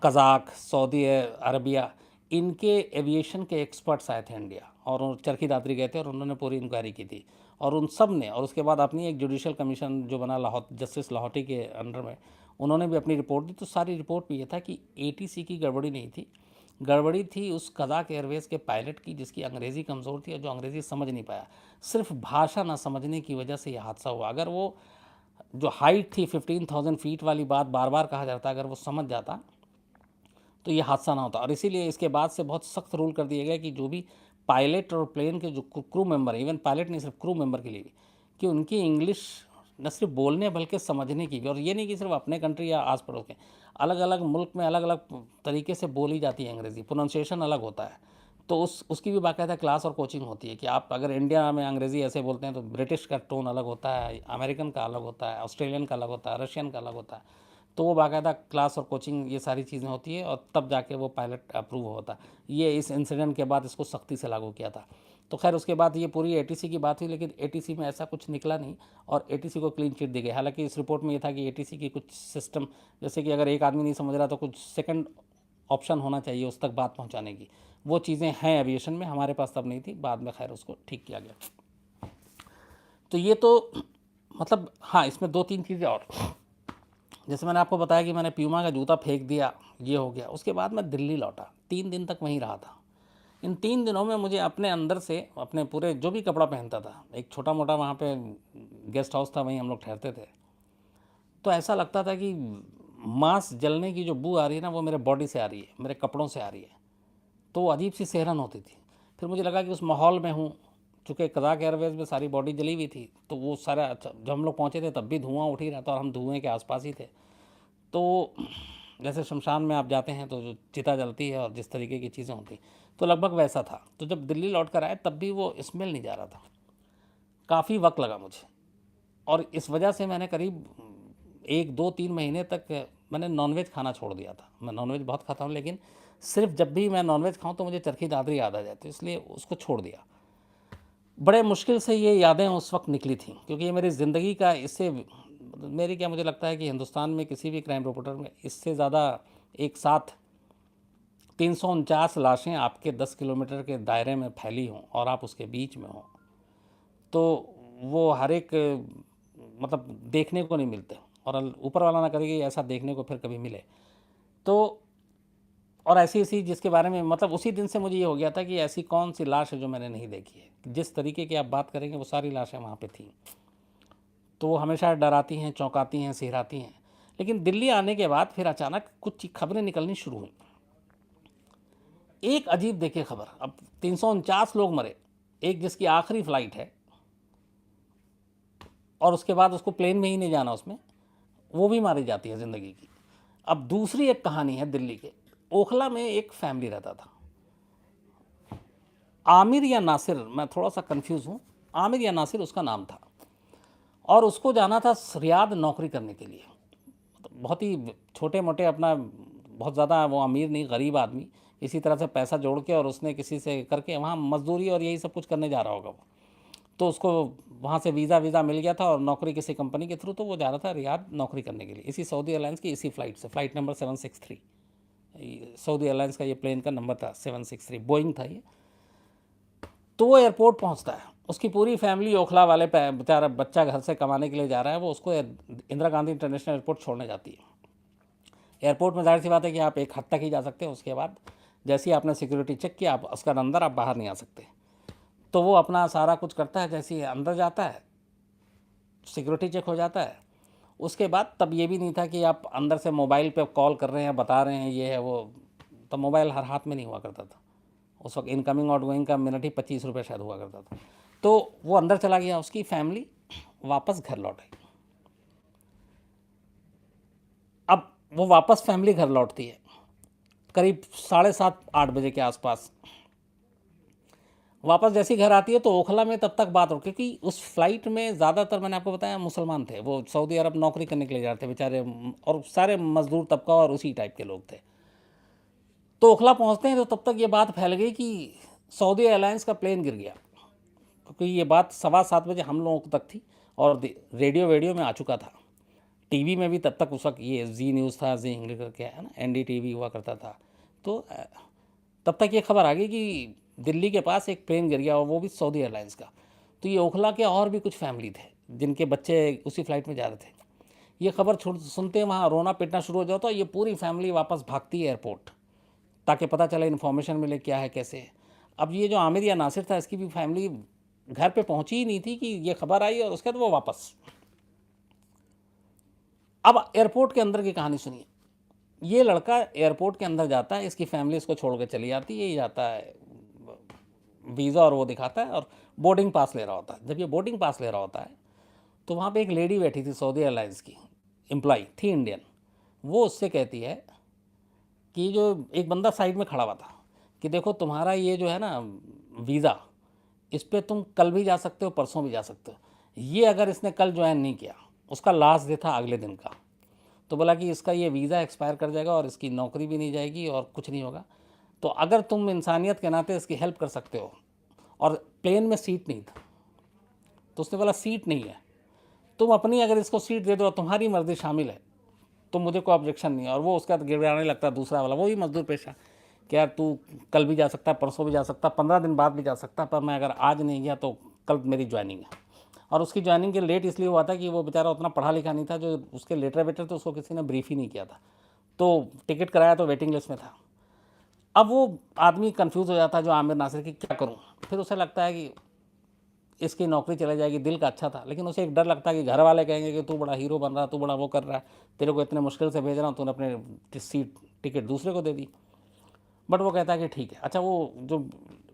Kazakh, Saudi Arabia, इनके एविएशन के एक्सपर्ट्स आए थे इंडिया, और चरखी दादरी गए थे और उन्होंने पूरी इंक्वायरी की थी। और उन सब ने, और उसके बाद अपनी एक जुडिशल कमीशन जो बना जस्टिस लाहौटी के अंडर में, उन्होंने भी अपनी रिपोर्ट दी। तो सारी रिपोर्ट में ये था कि एटीसी की गड़बड़ी नहीं थी, गड़बड़ी थी उस कज़ाक एयरवेज़ के पायलट की, जिसकी अंग्रेज़ी कमज़ोर थी और जो अंग्रेज़ी समझ नहीं पाया। सिर्फ भाषा ना समझने की वजह से यह हादसा हुआ। अगर वो जो हाइट थी 15,000 फीट वाली बात बार बार कहा जाता, अगर वो समझ जाता तो ये हादसा ना होता। और इसीलिए इसके बाद से बहुत सख्त रूल कर दिए गए कि जो भी पायलट और प्लेन के जो क्रू मेंबर हैं, इवन पायलट नहीं, सिर्फ क्रू मेंबर के लिए भी, कि उनकी इंग्लिश न सिर्फ बोलने बल्कि समझने की भी, और ये नहीं कि सिर्फ अपने कंट्री या आस पड़ोस के, अलग अलग मुल्क में अलग अलग तरीके से बोली जाती है अंग्रेज़ी, प्रोनाउंसिएशन अलग होता है। तो उसकी भी बाकायदा क्लास और कोचिंग होती है कि आप अगर इंडिया में अंग्रेज़ी ऐसे बोलते हैं तो ब्रिटिश का टोन अलग होता है, अमेरिकन का अलग होता है, ऑस्ट्रेलियन का अलग होता है, रशियन का अलग होता है। तो वो बाकायदा क्लास और कोचिंग, ये सारी चीज़ें होती है, और तब जाके वो पायलट अप्रूव होता है। ये इस इंसिडेंट के बाद इसको सख्ती से लागू किया था। तो खैर उसके बाद ये पूरी एटीसी की बात हुई, लेकिन एटीसी में ऐसा कुछ निकला नहीं और एटीसी को क्लीन चिट दी गई। हालांकि इस रिपोर्ट में ये था कि एटीसी की कुछ सिस्टम, जैसे कि अगर एक आदमी नहीं समझ रहा तो कुछ सेकंड ऑप्शन होना चाहिए उस तक बात पहुंचाने की, वो चीज़ें हैं एविएशन में, हमारे पास तब नहीं थी, बाद में खैर उसको ठीक किया गया। तो ये तो मतलब, हाँ, इसमें 2-3 चीज़ें और, जैसे मैंने आपको बताया कि मैंने प्यूमा का जूता फेंक दिया, ये हो गया। उसके बाद मैं दिल्ली लौटा, 3 दिन तक वहीं रहा था। इन 3 दिनों में मुझे अपने अंदर से, अपने पूरे जो भी कपड़ा पहनता था, एक छोटा मोटा वहाँ पे गेस्ट हाउस था, वहीं हम लोग ठहरते थे, तो ऐसा लगता था कि मांस जलने की जो बू आ रही है ना, वो मेरे बॉडी से आ रही है, मेरे कपड़ों से आ रही है। तो अजीब सी सिहरन होती थी। फिर मुझे लगा कि उस माहौल में हूँ, चूँकि कज़ाक एयरवेज़ में सारी बॉडी जली हुई थी, तो वो सारा जब हम लोग पहुँचे थे तब भी धुआं उठ ही रहा था और हम धुएँ के आसपास ही थे। तो जैसे शमशान में आप जाते हैं तो जो चिता जलती है और जिस तरीके की चीज़ें होती, तो लगभग वैसा था। तो जब दिल्ली लौट कर आए तब भी वो स्मेल नहीं जा रहा था, काफ़ी वक्त लगा मुझे। और इस वजह से मैंने करीब 1, 2, 3 महीने तक मैंने नॉनवेज खाना छोड़ दिया था। मैं नॉनवेज बहुत खाता हूँ, लेकिन सिर्फ जब भी मैं नॉनवेज खाऊं तो मुझे चरखी दादरी याद आ जाती है, इसलिए उसको छोड़ दिया। बड़े मुश्किल से ये यादें उस वक्त निकली थी, क्योंकि ये मेरी ज़िंदगी का, इससे मेरी क्या, मुझे लगता है कि हिंदुस्तान में किसी भी क्राइम रिपोर्टर में इससे ज़्यादा एक साथ 349 लाशें आपके 10 किलोमीटर के दायरे में फैली हों और आप उसके बीच में हों, तो वो हर एक मतलब देखने को नहीं मिलते। और ऊपर वाला ना करे कि ऐसा देखने को फिर कभी मिले। तो और ऐसी जिसके बारे में मतलब उसी दिन से मुझे ये हो गया था कि ऐसी कौन सी लाश है जो मैंने नहीं देखी है। जिस तरीके की आप बात करेंगे वो सारी लाशें वहाँ पे थीं, तो वो हमेशा डराती हैं, चौंकाती हैं, सिहराती हैं। लेकिन दिल्ली आने के बाद फिर अचानक कुछ खबरें निकलनी शुरू हुई। एक अजीब देखिए खबर, अब 349 लोग मरे, एक जिसकी आखिरी फ्लाइट है और उसके बाद उसको प्लेन में ही नहीं जाना, उसमें वो भी मारी जाती है ज़िंदगी की। अब दूसरी एक कहानी है दिल्ली के ओखला में, एक फैमिली रहता था, आमिर या नासिर, मैं थोड़ा सा कंफ्यूज हूँ, आमिर या नासिर उसका नाम था, और उसको जाना था रियाद नौकरी करने के लिए। बहुत ही छोटे मोटे अपना, बहुत ज़्यादा वो अमीर नहीं, गरीब आदमी, इसी तरह से पैसा जोड़ के और उसने किसी से करके वहाँ मजदूरी और यही सब कुछ करने जा रहा होगा वो। तो उसको वहाँ से वीज़ा मिल गया था और नौकरी किसी कंपनी के थ्रू, तो वो जा रहा था रियाद नौकरी करने के लिए, इसी सऊदी एयरलाइंस की इसी फ्लाइट से, फ्लाइट नंबर 763, सऊदी एयरलाइंस का ये प्लेन का नंबर था 763, बोइंग था ये। तो वो एयरपोर्ट पहुंचता है, उसकी पूरी फैमिली ओखला वाले बेचारा बच्चा घर से कमाने के लिए जा रहा है, वो उसको इंदिरा गांधी इंटरनेशनल एयरपोर्ट छोड़ने जाती है। एयरपोर्ट में जाहिर सी बात है कि आप एक हद तक ही जा सकते हैं, उसके बाद जैसे ही आपने सिक्योरिटी चेक किया आप उसका अंदर, आप बाहर नहीं आ सकते। तो वो अपना सारा कुछ करता है, जैसे ही अंदर जाता है सिक्योरिटी चेक हो जाता है। उसके बाद तब ये भी नहीं था कि आप अंदर से मोबाइल पे कॉल कर रहे हैं, बता रहे हैं ये है वो, तब मोबाइल हर हाथ में नहीं हुआ करता था उस वक्त। इनकमिंग आउटगोइंग का मिनट ही 25 रुपये शायद हुआ करता था। तो वो अंदर चला गया, उसकी फैमिली वापस घर लौट आई। अब वो वापस फैमिली घर लौटती है करीब 7:30-8 बजे के आसपास। वापस जैसे घर आती है तो ओखला में तब तक बात हो, क्योंकि उस फ्लाइट में ज़्यादातर मैंने आपको बताया मुसलमान थे, वो सऊदी अरब नौकरी करने के लिए जाते बेचारे, और सारे मजदूर तबका और उसी टाइप के लोग थे। तो ओखला पहुंचते हैं तो तब तक ये बात फैल गई कि सऊदी एयरलाइंस का प्लेन गिर गया, क्योंकि ये बात 7:15 बजे हम लोगों तक थी और रेडियो में आ चुका था। टीवी में भी तब तक उस वक्त ये जी न्यूज़ था, जी इंग्लिश करके है ना, NDTV हुआ करता था। तो तब तक ये खबर आ गई कि दिल्ली के पास एक प्लेन गिर गया और वो भी सऊदी एयरलाइंस का। तो ये ओखला के और भी कुछ फैमिली थे जिनके बच्चे उसी फ्लाइट में जा रहे थे। ये खबर सुनते वहाँ रोना पिटना शुरू हो जाता, ये पूरी फैमिली वापस भागती है एयरपोर्ट, ताकि पता चले, इन्फॉर्मेशन मिले क्या है कैसे है। अब ये जो आमिर या नासिर था, इसकी भी फैमिली घर पे पहुंची ही नहीं थी कि ये खबर आई, और उसके बाद वो वापस। अब एयरपोर्ट के अंदर की कहानी सुनिए। ये लड़का एयरपोर्ट के अंदर जाता है, इसकी फैमिली इसको छोड़ के चली जाती है, ये जाता है वीज़ा और वो दिखाता है और बोर्डिंग पास ले रहा होता है। जब ये बोर्डिंग पास ले रहा होता है तो वहाँ पे एक लेडी बैठी थी, सऊदी एयरलाइंस की एम्प्लॉय थी, इंडियन। वो उससे कहती है कि जो एक बंदा साइड में खड़ा हुआ था कि देखो तुम्हारा ये जो है ना वीज़ा, इस पर तुम कल भी जा सकते हो, परसों भी जा सकते हो। ये अगर इसने कल ज्वाइन नहीं किया, उसका लास्ट डे था अगले दिन का, तो बोला कि इसका ये वीज़ा एक्सपायर कर जाएगा और इसकी नौकरी भी नहीं जाएगी और कुछ नहीं होगा। तो अगर तुम इंसानियत के नाते इसकी हेल्प कर सकते हो, और प्लेन में सीट नहीं था, तो उसने बोला सीट नहीं है, तुम अपनी अगर इसको सीट दे दो, तुम्हारी मर्जी शामिल है, तो मुझे कोई ऑब्जेक्शन नहीं है। और वो उसका गिड़गिड़ाने लगता है दूसरा वाला, वो ही मजदूर पेशा, कि यार तू कल भी जा सकता है, परसों भी जा सकता है, 15 दिन बाद भी जा सकता है, पर मैं अगर आज नहीं गया तो कल मेरी ज्वाइनिंग है। और उसकी ज्वाइनिंग के लेट इसलिए हुआ था कि वो बेचारा उतना पढ़ा लिखा नहीं था, जो उसके लेटर वेटर थे उसको किसी ने ब्रीफ ही नहीं किया था, तो टिकट कराया तो वेटिंग लिस्ट में था। अब वो आदमी कंफ्यूज हो जाता है जो आमिर नासिर की, क्या करूं। फिर उसे लगता है कि इसकी नौकरी चले जाएगी, दिल का अच्छा था, लेकिन उसे एक डर लगता है कि घर वाले कहेंगे कि तू बड़ा हीरो बन रहा, तू बड़ा वो कर रहा है, तेरे को इतने मुश्किल से भेज रहा हूँ, तूने अपने सीट टिकट दूसरे को दे दी। बट वो कहता है कि ठीक है। अच्छा, वो जो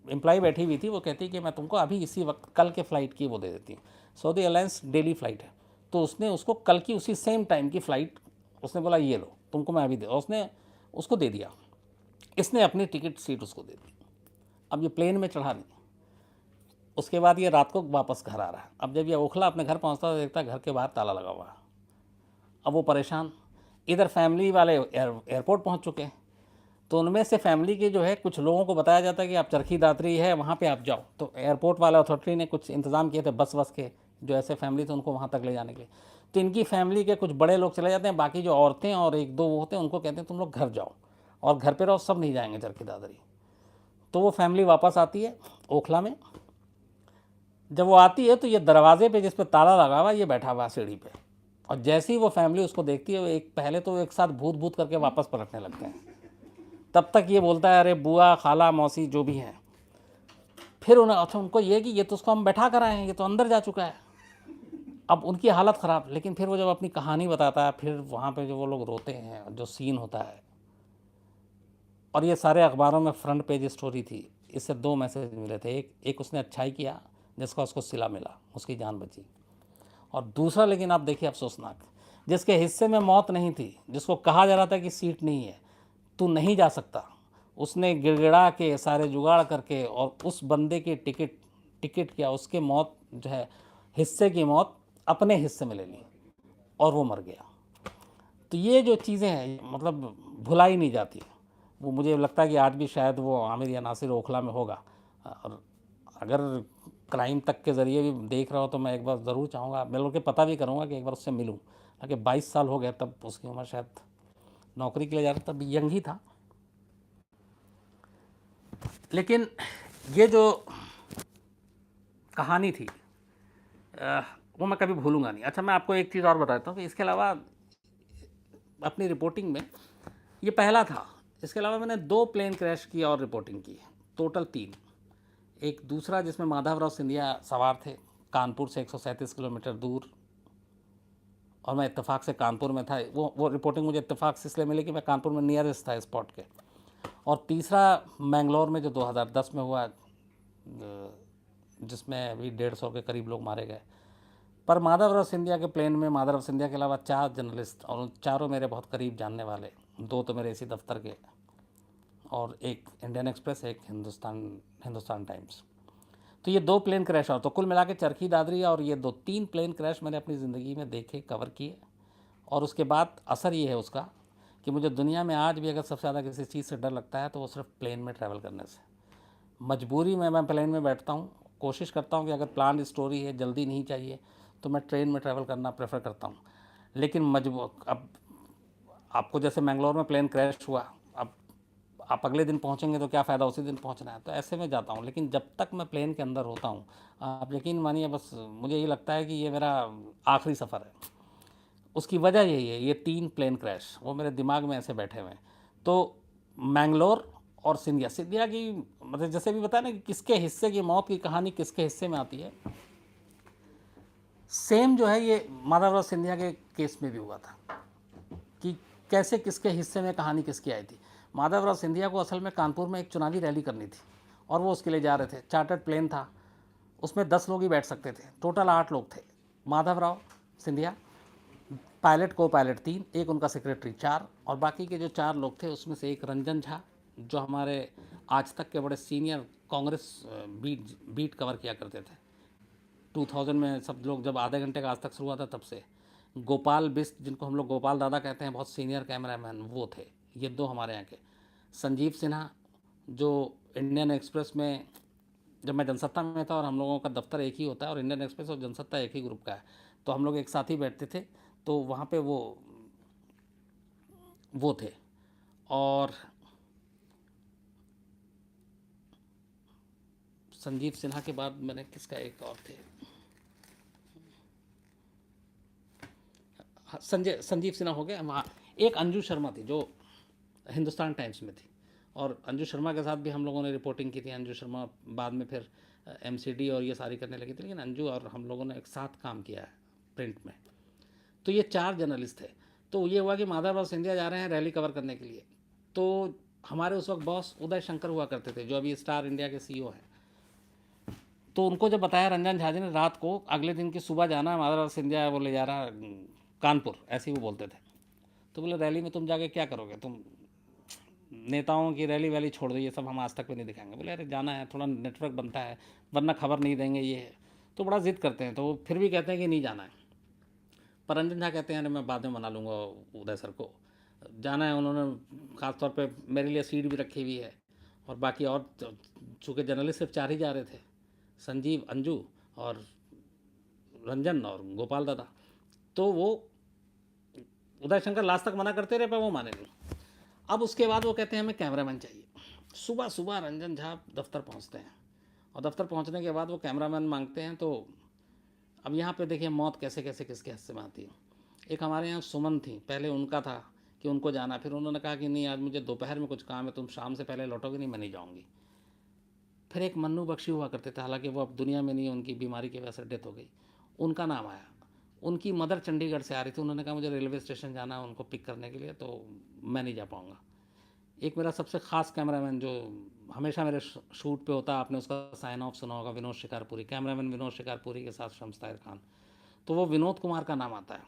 एम्प्लॉय बैठी हुई थी, वो कहती कि मैं तुमको अभी इसी वक्त कल के फ़्लाइट की वो दे देती हूँ। सऊदी एयरलाइंस डेली फ़्लाइट है, तो उसने उसको कल की उसी सेम टाइम की फ़्लाइट उसने बोला ये लो तुमको मैं अभी दे, और उसने उसको दे दिया। इसने अपनी टिकट सीट उसको दे दी। अब ये प्लेन में चढ़ा नहीं, उसके बाद ये रात को वापस घर आ रहा है। अब जब ये ओखला अपने घर पहुंचता तो देखता है घर के बाहर ताला लगा हुआ है। अब वो परेशान, इधर फैमिली वाले एयरपोर्ट पहुंच चुके हैं, तो उनमें से फैमिली के जो है कुछ लोगों को बताया जाता है कि आप चरखी दादरी है वहाँ पे आप जाओ, तो एयरपोर्ट वाला अथॉरिटी ने कुछ इंतज़ाम किए थे बस के, जो ऐसे फैमिली थे उनको वहाँ तक ले जाने के लिए। तो इनकी फैमिली के कुछ बड़े लोग चले जाते हैं, बाकी जो औरतें और एक दो वो होते हैं उनको कहते हैं तुम लोग घर जाओ और घर पे रहो, सब नहीं जाएंगे चरखी दादरी। तो वो फैमिली वापस आती है ओखला में। जब वो आती है तो ये दरवाजे पे जिस पे ताला लगा हुआ ये बैठा हुआ सीढ़ी पे, और जैसे ही वो फैमिली उसको देखती है, वो एक पहले तो एक साथ भूत भूत करके वापस पलटने लगते हैं। तब तक ये बोलता है अरे बुआ खाला मौसी जो भी हैं। फिर अच्छा उनको ये कि ये तो उसको हम बैठा कर आए हैं, ये तो अंदर जा चुका है। अब उनकी हालत ख़राब, लेकिन फिर वो जब अपनी कहानी बताता है, फिर वहाँ पे जो वो लोग रोते हैं, जो सीन होता है, और ये सारे अखबारों में फ्रंट पेज स्टोरी थी। इससे दो मैसेज मिले थे, एक उसने अच्छाई किया जिसका उसको सिला मिला, उसकी जान बची, और दूसरा लेकिन आप देखिए अफसोसनाक, जिसके हिस्से में मौत नहीं थी, जिसको कहा जा रहा था कि सीट नहीं है, तू नहीं जा सकता, उसने गिड़गिड़ा के सारे जुगाड़ करके और उस बंदे की टिकट किया, उसके मौत जो है हिस्से की मौत अपने हिस्से में ले ली और वो मर गया। तो ये जो चीज़ें हैं मतलब भुलाई नहीं जाती। वो मुझे लगता है कि आज भी शायद वो आमिर या नासिर ओखला में होगा, और अगर क्राइम तक के ज़रिए भी देख रहा हो तो मैं एक बार ज़रूर चाहूँगा, मैं लोग के पता भी करूँगा कि एक बार उससे मिलूँ, ताकि 22 साल हो गए, तब उसकी उम्र शायद नौकरी के लिए जा रहा, तब यंग ही था। लेकिन ये जो कहानी थी वो मैं कभी भूलूंगा नहीं। अच्छा मैं आपको एक चीज़ और बताता हूँ कि इसके अलावा अपनी रिपोर्टिंग में ये पहला था, इसके अलावा मैंने 2 प्लेन क्रैश की और रिपोर्टिंग की, टोटल 3। एक दूसरा जिसमें माधवराव सिंधिया सवार थे, कानपुर से 137 किलोमीटर दूर, और मैं इत्तेफाक से कानपुर में था। वो रिपोर्टिंग मुझे इत्तेफाक से इसलिए मिली कि मैं कानपुर में नियरेस्ट था स्पॉट के। और तीसरा मैंगलोर में जो 2010 में हुआ, जिसमें भी 150 के करीब लोग मारे गए। पर माधवराव सिंधिया के प्लेन में माधवराव सिंधिया के अलावा 4 जर्नलिस्ट, और उन चारों मेरे बहुत करीब जानने वाले, 2 तो मेरे इसी दफ्तर के, और एक इंडियन एक्सप्रेस, एक हिंदुस्तान टाइम्स। तो ये 2 प्लेन क्रैश, और तो कुल मिला के चरखी दादरी और ये 3 प्लेन क्रैश मैंने अपनी ज़िंदगी में देखे, कवर किए। और उसके बाद असर ये है उसका कि मुझे दुनिया में आज भी अगर सबसे ज़्यादा किसी चीज़ से डर लगता है तो वो सिर्फ प्लेन में ट्रैवल करने से। मजबूरी में मैं प्लेन में बैठता हूँ, कोशिश करता हूँ कि अगर प्लान स्टोरी है, जल्दी नहीं चाहिए, तो मैं ट्रेन में ट्रैवल करना प्रेफर करता हूँ। लेकिन अब आपको जैसे मैंगलोर में प्लेन क्रैश हुआ, अब आप अगले दिन पहुँचेंगे तो क्या फ़ायदा, उसी दिन पहुँचना है, तो ऐसे में जाता हूँ। लेकिन जब तक मैं प्लेन के अंदर होता हूँ, आप यकीन मानिए, बस मुझे ये लगता है कि ये मेरा आखिरी सफ़र है। उसकी वजह यही है, ये 3 प्लेन क्रैश वो मेरे दिमाग में ऐसे बैठे हुए हैं। तो मैंगलोर और सिंधिया की मतलब जैसे भी बताया ना कि किसके हिस्से की मौत की कहानी किसके हिस्से में आती है, सेम जो है ये माधवराव सिंधिया के केस में भी हुआ था कि कैसे किसके हिस्से में कहानी किसकी आई थी। माधवराव सिंधिया को असल में कानपुर में एक चुनावी रैली करनी थी और वो उसके लिए जा रहे थे। चार्टर्ड प्लेन था, उसमें 10 लोग ही बैठ सकते थे, टोटल 8 लोग थे। माधवराव सिंधिया, पायलट को पायलट 3, एक उनका सेक्रेटरी 4, और बाकी के जो 4 लोग थे उसमें से एक रंजन झा, जो हमारे आज तक के बड़े सीनियर कांग्रेस बीट कवर किया करते थे 2000 में। सब लोग जब आधे घंटे का आज तक शुरू हुआ था तब से। गोपाल बिस्ट, जिनको हम लोग गोपाल दादा कहते हैं, बहुत सीनियर कैमरामैन वो थे। ये 2 हमारे यहाँ के। संजीव सिन्हा, जो इंडियन एक्सप्रेस में, जब मैं जनसत्ता में था और हम लोगों का दफ्तर एक ही होता है और इंडियन एक्सप्रेस और जनसत्ता एक ही ग्रुप का है, तो हम लोग एक साथ ही बैठते थे, तो वहाँ पे वो थे। और संजीव सिन्हा के बाद मैंने किसका एक और थे, संजीव सिन्हा हो गया। वहाँ एक अंजू शर्मा थी जो हिंदुस्तान टाइम्स में थी, और अंजू शर्मा के साथ भी हम लोगों ने रिपोर्टिंग की थी। अंजू शर्मा बाद में फिर MCD और ये सारी करने लगी थी, लेकिन अंजू और हम लोगों ने एक साथ काम किया है प्रिंट में। तो ये 4 जर्नलिस्ट थे। तो ये हुआ कि माधवराव सिंधिया जा रहे हैं रैली कवर करने के लिए, तो हमारे उस वक्त बॉस उदय शंकर हुआ करते थे, जो अभी स्टार इंडिया के सीईओ हैं। तो उनको जब बताया रंजन झा जी ने, रात को अगले दिन की सुबह जाना, माधव सिंधिया वो ले जा रहा कानपुर, ऐसे ही वो बोलते थे। तो बोले रैली में तुम जाके क्या करोगे, तुम नेताओं की रैली वैली छोड़ दो, ये सब हम आज तक भी नहीं दिखाएंगे। बोले अरे जाना है, थोड़ा नेटवर्क बनता है, वरना खबर नहीं देंगे, ये है। तो बड़ा जिद करते हैं, तो वो फिर भी कहते हैं कि नहीं जाना है। पर रंजन झा कहते हैं अरे मैं बाद में मना लूँगा उदय सर को, जाना है। उन्होंने ख़ासतौर पे मेरे लिए सीट भी रखी हुई है, और बाकी और चूँकि जर्नलिस्ट सिर्फ 4 ही जा रहे थे, संजीव, अंजू और रंजन और गोपाल दादा। तो वो उदय शंकर लास्ट तक मना करते रहे, पर वो माने नहीं। अब उसके बाद वो कहते हैं हमें कैमरामैन चाहिए। सुबह सुबह रंजन झा दफ्तर पहुंचते हैं, और दफ्तर पहुंचने के बाद वो कैमरामैन मांगते हैं। तो अब यहाँ पे देखिए मौत कैसे कैसे किसके हिस्से में आती है। एक हमारे यहाँ सुमन थी, पहले उनका था कि उनको जाना, फिर उन्होंने कहा कि नहीं आज मुझे दोपहर में कुछ काम है, तुम शाम से पहले लौटोगे नहीं, मैं नहीं जाऊँगी। फिर एक मन्नू बख्शी हुआ करते थे, हालांकि वो अब दुनिया में नहीं है, उनकी बीमारी की वजह से डेथ हो गई, उनका नाम आया। उनकी मदर चंडीगढ़ से आ रही थी, उन्होंने कहा मुझे रेलवे स्टेशन जाना है उनको पिक करने के लिए, तो मैं नहीं जा पाऊँगा। एक मेरा सबसे ख़ास कैमरामैन जो हमेशा मेरे शूट पे होता है, आपने उसका साइन ऑफ सुना होगा, विनोद शिकारपुरी, कैमरामैन विनोद शिकारपुरी के साथ शम्स ताहिर खान। तो वो विनोद कुमार का नाम आता है,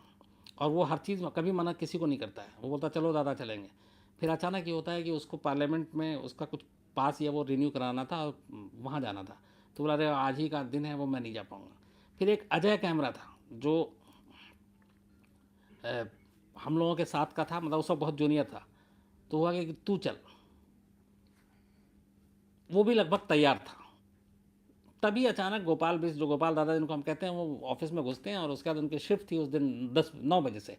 और वो हर चीज़ में कभी मना किसी को नहीं करता है, वो बोलता चलो दादा चलेंगे। फिर अचानक ये होता है कि उसको पार्लियामेंट में उसका कुछ पास या वो रिन्यू कराना था, और वहाँ जाना था। तो बोला अरे आज ही का दिन है, वो मैं नहीं जा पाऊँगा। फिर एक अजय कैमरा था जो हम लोगों के साथ का था, मतलब उस वक्त बहुत जूनियर था। तो हुआ कि तू चल, वो भी लगभग तैयार था। तभी अचानक गोपाल बिस्ट, जो गोपाल दादा जिनको हम कहते हैं, वो ऑफिस में घुसते हैं, और उसके बाद उनकी शिफ्ट थी उस दिन 9 बजे से।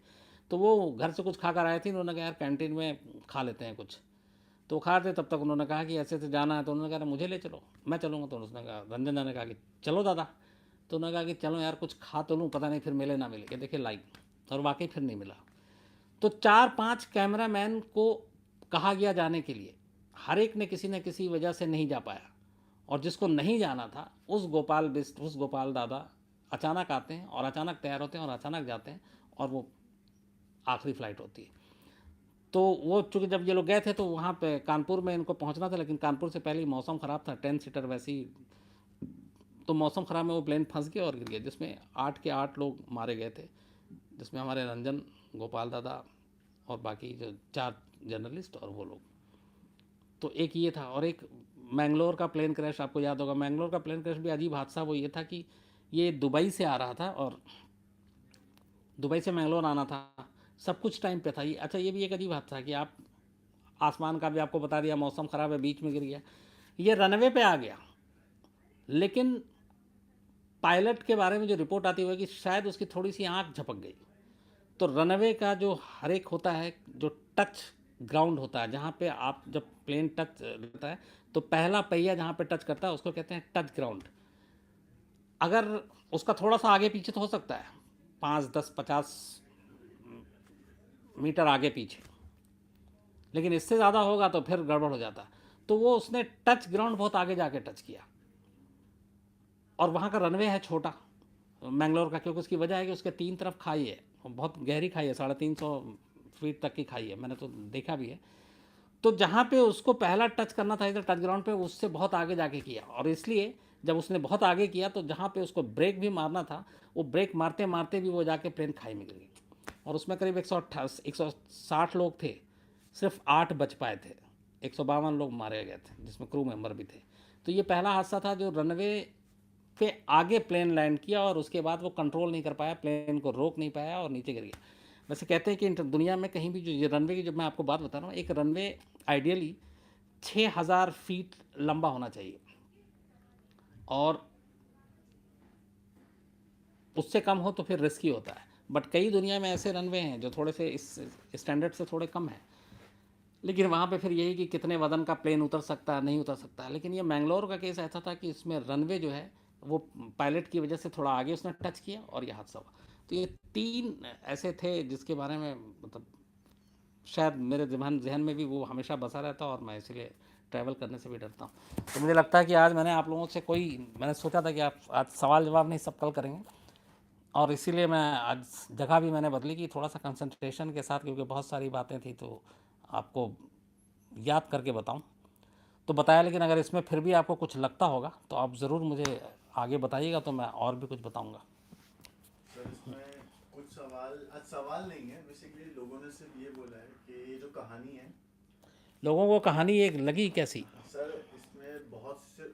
तो वो घर से कुछ खा कर आए थे, उन्होंने कहा यार कैंटीन में खा लेते हैं कुछ। तो खा रहे, तब तक उन्होंने कहा कि ऐसे ऐसे जाना है। तो उन्होंने कहा मुझे ले चलो, मैं चलूँगा। तो उसने कहा, रंजन झा ने कहा कि चलो दादा। तो उन्होंने कहा कि चलो यार कुछ खा तो लूँ, पता नहीं फिर मिले ना मिले। कि देखिए लाइक, और वाकई फिर नहीं मिला। तो 4-5 कैमरामैन को कहा गया जाने के लिए, हर एक ने किसी न किसी वजह से नहीं जा पाया, और जिसको नहीं जाना था उस गोपाल बिस्ट, उस गोपाल दादा अचानक आते हैं, और अचानक तैयार होते हैं, और अचानक जाते हैं, और वो आखिरी फ़्लाइट होती है। तो वो चूँकि जब ये लोग गए थे तो वहाँ पे कानपुर में इनको पहुँचना था, लेकिन कानपुर से पहले ही मौसम ख़राब था, 10 सीटर वैसी। तो मौसम ख़राब में वो प्लेन फंस गया और गिर गया, जिसमें 8 के 8 लोग मारे गए थे, जिसमें हमारे रंजन, गोपाल दादा और बाकी जो 4 जर्नलिस्ट और वो लोग। तो एक ये था, और एक मैंगलोर का प्लेन क्रैश, आपको याद होगा। मैंगलोर का प्लेन क्रैश भी अजीब हादसा वो ये था कि ये दुबई से आ रहा था, और दुबई से मैंगलोर आना था, सब कुछ टाइम पे था। ये अच्छा, ये भी एक अजीब हादसा है कि आप आसमान का भी आपको बता दिया, मौसम ख़राब है, बीच में गिर गया। ये रनवे पे आ गया, लेकिन पायलट के बारे में जो रिपोर्ट आती है कि शायद उसकी थोड़ी सी आँख झपक गई। तो रनवे का जो हर एक होता है, जो टच ग्राउंड होता है, जहाँ पे आप जब प्लेन टच करता है तो पहला पहिया जहाँ पे टच करता है उसको कहते हैं टच ग्राउंड। अगर उसका थोड़ा सा आगे पीछे तो हो सकता है, 5, 10, 50 मीटर आगे पीछे, लेकिन इससे ज़्यादा होगा तो फिर गड़बड़ हो जाता। तो वो उसने टच ग्राउंड बहुत आगे जाके टच किया, और वहाँ का रनवे है छोटा मैंगलोर का, क्योंकि उसकी वजह है कि उसके 3 तरफ खाई है, बहुत गहरी खाई है, 350 फीट तक की खाई है, मैंने तो देखा भी है। तो जहाँ पे उसको पहला टच करना था इधर टच ग्राउंड पे, उससे बहुत आगे जाके किया, और इसलिए जब उसने बहुत आगे किया तो जहाँ पे उसको ब्रेक भी मारना था, वो ब्रेक मारते मारते भी वो जाके प्लेन खाई में गिर गई। और उसमें करीब 160 लोग थे, सिर्फ 8 बच पाए थे, 152 लोग मारे गए थे, जिसमें क्रू मेंबर भी थे। तो ये पहला हादसा था जो रनवे पे आगे प्लेन लैंड किया, और उसके बाद वो कंट्रोल नहीं कर पाया, प्लेन को रोक नहीं पाया और नीचे गिर गया। वैसे कहते हैं कि दुनिया में कहीं भी जो ये रनवे की, जब मैं आपको बात बता रहा हूँ, एक रनवे आइडियली 6000 फीट लंबा होना चाहिए, और उससे कम हो तो फिर रिस्की होता है। बट कई दुनिया में ऐसे रनवे हैं जो थोड़े से इस स्टैंडर्ड से थोड़े कम हैं, लेकिन वहाँ पे फिर यही कि कितने वजन का प्लेन उतर सकता है, नहीं उतर सकता है। लेकिन ये मैंगलोर का केस ऐसा था कि इसमें रनवे जो है वो पायलट की वजह से थोड़ा आगे उसने टच किया, और यह हादसा हुआ। तो ये 3 ऐसे थे जिसके बारे में मतलब शायद मेरे जहन में भी वो हमेशा बसा रहता, और मैं इसलिए ट्रैवल करने से भी डरता हूँ। तो मुझे लगता है कि आज मैंने आप लोगों से मैंने सोचा था कि आप आज सवाल जवाब नहीं, सब कल करेंगे, और इसीलिए मैं आज जगह भी मैंने बदली कि थोड़ा सा कंसंट्रेशन के साथ, क्योंकि बहुत सारी बातें थी तो आपको याद करके बताऊं तो बताया, लेकिन अगर इसमें फिर भी आपको कुछ लगता होगा तो आप ज़रूर मुझे आगे बताइएगा, तो मैं और भी कुछ बताऊंगा। सर इसमें कुछ सवाल, आज सवाल नहीं है, बेसिकली लोगों ने सिर्फ ये बोला है कि ये जो कहानी है। लोगों को कहानी एक लगी कैसी? सर इसमें बहुत से,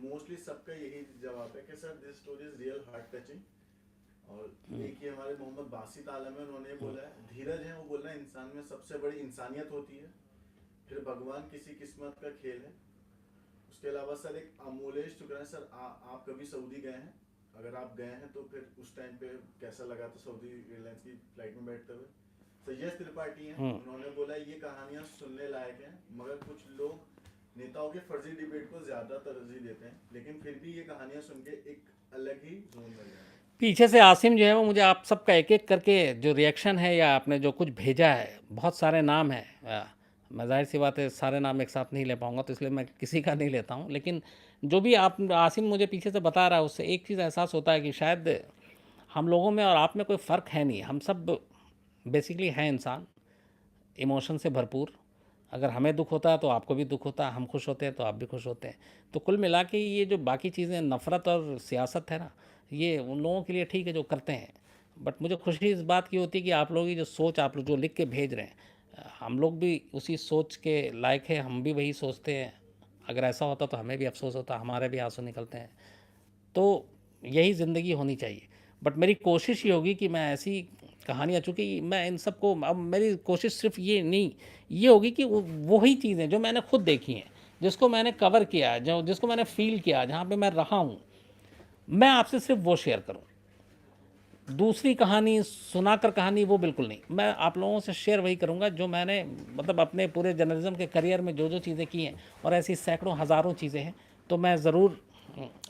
मोस्टली सबका यही जवाब है कि sir this story is real heart touching. और एक ही हमारे मोहम्मद बासित आलम है, उन्होंने ये बोला है धीरज है वो बोलना इंसान में सबसे बड़ी इंसानियत होती है, फिर भगवान किसी किस्मत का खेल है। उसके अलावा सर एक अमूलेश शुक्र है सर, आप कभी सऊदी गए हैं? अगर आप गए हैं तो फिर उस टाइम पे कैसा लगा था सऊदी एयरलाइंस की फ्लाइट में बैठते हुए? सर यश त्रिपाठी हैं, उन्होंने बोला ये कहानियां सुनने लायक हैं, मगर कुछ लोग नेताओं के फर्जी डिबेट को ज्यादा तरजीह देते हैं, लेकिन फिर भी ये कहानियां सुन के एक अलग ही जोन मिल रहा है। पीछे से आसिम जो है वो मुझे आप सबका एक एक करके जो रिएक्शन है या आपने जो कुछ भेजा है, बहुत सारे नाम हैं। मैं जाहिर सी बात है सारे नाम एक साथ नहीं ले पाऊंगा, तो इसलिए मैं किसी का नहीं लेता हूं, लेकिन जो भी आप आसिम मुझे पीछे से बता रहा है उससे एक चीज़ एहसास होता है कि शायद हम लोगों में और आप में कोई फ़र्क है नहीं, हम सब बेसिकली हैं इंसान, इमोशन से भरपूर। अगर हमें दुख होता है तो आपको भी दुख होता है, हम खुश होते हैं तो आप भी खुश होते हैं। तो कुल मिला के ये जो बाकी चीज़ें नफ़रत और सियासत है ना, ये उन लोगों के लिए ठीक है जो करते हैं, बट मुझे खुशी इस बात की होती है कि आप लोगों की जो सोच, आप लोग जो लिख के भेज रहे हैं, हम लोग भी उसी सोच के लायक है, हम भी वही सोचते हैं। अगर ऐसा होता तो हमें भी अफसोस होता, हमारे भी आंसू निकलते हैं। तो यही ज़िंदगी होनी चाहिए। बट मेरी कोशिश ये होगी कि मैं ऐसी कहानियाँ, चूँकि मैं इन सबको, अब मेरी कोशिश सिर्फ ये नहीं, ये होगी कि वही चीज़ें जो मैंने खुद देखी हैं, जिसको मैंने कवर किया है, जो जिसको मैंने फ़ील किया, जहाँ पे मैं रहा हूँ, मैं आपसे सिर्फ वो शेयर करूँ। दूसरी कहानी सुनाकर कहानी वो बिल्कुल नहीं। मैं आप लोगों से शेयर वही करूँगा जो मैंने मतलब अपने पूरे जर्नलिज्म के करियर में जो जो चीज़ें की हैं, और ऐसी सैकड़ों हज़ारों चीज़ें हैं, तो मैं ज़रूर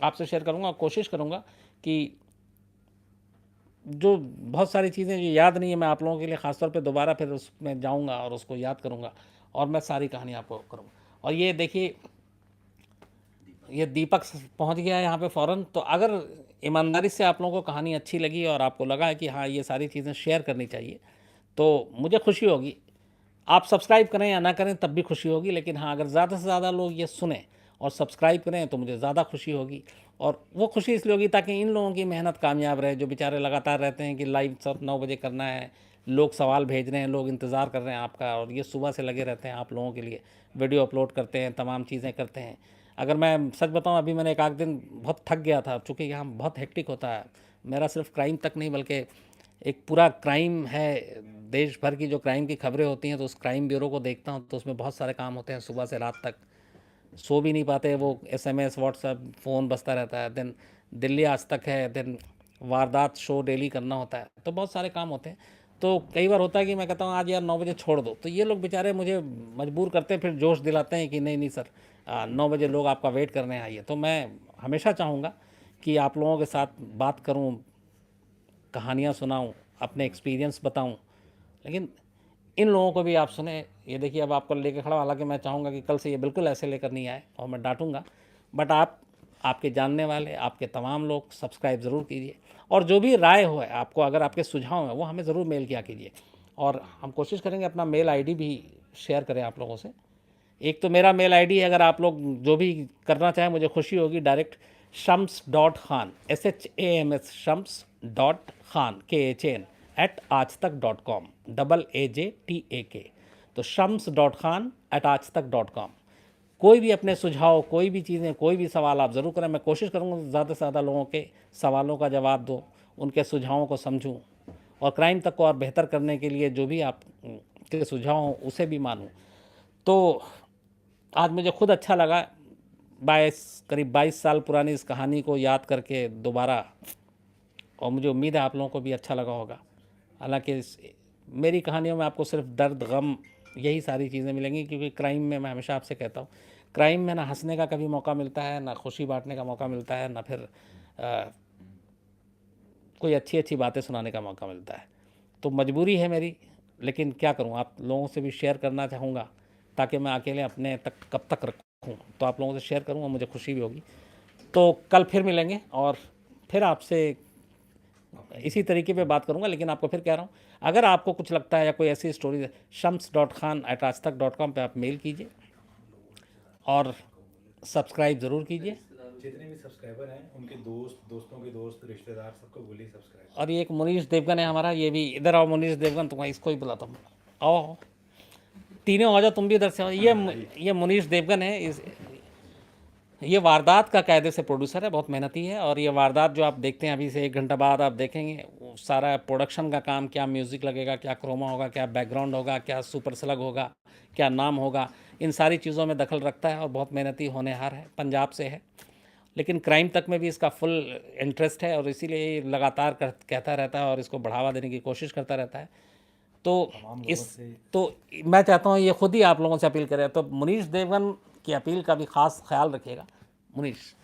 आपसे शेयर करूँगा और कोशिश करूँगा कि जो बहुत सारी चीज़ें जो याद नहीं है, मैं आप लोगों के लिए ख़ासतौर पे दोबारा फिर उसमें जाऊँगा और उसको याद करूँगा, और मैं सारी कहानी आपको करूँगा। और ये देखिए, ये दीपक पहुंच गया है यहाँ पे फ़ौरन। तो अगर ईमानदारी से आप लोगों को कहानी अच्छी लगी और आपको लगा है कि हाँ ये सारी चीज़ें शेयर करनी चाहिए, तो मुझे खुशी होगी। आप सब्सक्राइब करें या ना करें तब भी खुशी होगी, लेकिन हाँ अगर ज़्यादा से ज़्यादा लोग ये सुने और सब्सक्राइब करें तो मुझे ज़्यादा खुशी होगी। और वो खुशी इसलिए होगी ताकि इन लोगों की मेहनत कामयाब रहे, जो बेचारे लगातार रहते हैं कि लाइव सब 9 बजे करना है, लोग सवाल भेज रहे हैं, लोग इंतज़ार कर रहे हैं आपका, और ये सुबह से लगे रहते हैं आप लोगों के लिए, वीडियो अपलोड करते हैं, तमाम चीज़ें करते हैं। अगर मैं सच बताऊं, अभी मैंने एक आध दिन बहुत थक गया था, चूँकि यहाँ बहुत हेक्टिक होता है। मेरा सिर्फ क्राइम तक नहीं बल्कि एक पूरा क्राइम है, देश भर की जो क्राइम की खबरें होती हैं तो उस क्राइम ब्यूरो को देखता हूँ, तो उसमें बहुत सारे काम होते हैं, सुबह से रात तक सो भी नहीं पाते, वो SMS व्हाट्सएप फ़ोन बजता रहता है। देन दिल्ली आज तक है, देन वारदात शो डेली करना होता है, तो बहुत सारे काम होते हैं। तो कई बार होता है कि मैं कहता हूँ आज यार 9 बजे छोड़ दो, तो ये लोग बेचारे मुझे मजबूर करते हैं, फिर जोश दिलाते हैं कि नहीं नहीं सर 9 बजे लोग आपका वेट करने आइए। तो मैं हमेशा चाहूँगा कि आप लोगों के साथ बात करूँ, कहानियाँ सुनाऊँ, अपने एक्सपीरियंस बताऊँ, लेकिन इन लोगों को भी आप सुने। ये देखिए अब आपको लेके खड़ा, हालांकि मैं चाहूँगा कि कल से ये बिल्कुल ऐसे लेकर नहीं आए और मैं डांटूंगा, बट आप, आपके जानने वाले, आपके तमाम लोग सब्सक्राइब ज़रूर कीजिए, और जो भी राय हो है आपको, अगर आपके सुझाव हैं वो हमें ज़रूर मेल किया कीजिए, और हम कोशिश करेंगे अपना मेल आईडी भी शेयर करें आप लोगों से। एक तो मेरा मेल आईडी है, अगर आप लोग जो भी करना चाहें मुझे खुशी होगी, direct shams.khan SHAMS shams.khan KHAN @aajtak.com AAJTAK। तो shams.khan @aajtak.com। कोई भी अपने सुझाव, कोई भी चीज़ें, कोई भी सवाल आप ज़रूर करें। मैं कोशिश करूँगा ज़्यादा से ज़्यादा लोगों के सवालों का जवाब दूँ, उनके सुझावों को समझूँ, और क्राइम तक को और बेहतर करने के लिए जो भी आप के सुझाव हों उसे भी मानूँ। तो आज मुझे खुद अच्छा लगा करीब 22 साल पुरानी इस कहानी को याद करके दोबारा, और मुझे उम्मीद है आप लोगों को भी अच्छा लगा होगा। हालांकि मेरी कहानियों में आपको सिर्फ दर्द, गम, यही सारी चीज़ें मिलेंगी, क्योंकि क्राइम में मैं हमेशा आपसे कहता हूँ, क्राइम में ना हंसने का कभी मौका मिलता है, ना खुशी बांटने का मौका मिलता है, ना फिर कोई अच्छी अच्छी बातें सुनाने का मौका मिलता है। तो मजबूरी है मेरी, लेकिन क्या करूं, आप लोगों से भी शेयर करना चाहूँगा, ताकि मैं अकेले अपने तक कब तक रखूं, तो आप लोगों से शेयर करूँगा, मुझे खुशी भी होगी। तो कल फिर मिलेंगे और फिर आपसे इसी तरीके पे बात करूँगा। लेकिन आपको फिर कह रहा हूँ, अगर आपको कुछ लगता है या कोई ऐसी स्टोरी है, shams.khan@aajtak.com पे आप मेल कीजिए और सब्सक्राइब ज़रूर कीजिए। जितने भी सब्सक्राइबर हैं उनके दोस्त, दोस्तों के दोस्त, रिश्तेदार सबको बोलिए सब्सक्राइब। और ये एक मुनीश देवगन है हमारा, ये भी इधर आओ मुनीश देवगन, तुम्हारा इसको ही बुलाता हूँ, आओ तीनों आ जाओ, तुम भी इधर से आओ। ये मुनीश देवगन है, ये वारदात का कायदे से प्रोड्यूसर है, बहुत मेहनती है। और ये वारदात जो आप देखते हैं अभी से 1 घंटा बाद आप देखेंगे, वो सारा प्रोडक्शन का काम, क्या म्यूज़िक लगेगा, क्या क्रोमा होगा, क्या बैकग्राउंड होगा, क्या सुपर स्लग होगा, क्या नाम होगा, इन सारी चीज़ों में दखल रखता है और बहुत मेहनती होनहार है, पंजाब से है। लेकिन क्राइम तक में भी इसका फुल इंटरेस्ट है और इसीलिए ये लगातार कहता रहता है और इसको बढ़ावा देने की कोशिश करता रहता है। तो मैं चाहता हूँ ये खुद ही आप लोगों से अपील करें, तो मुनीश देवगन की अपील का भी खास ख्याल रखिएगा। मुनीश,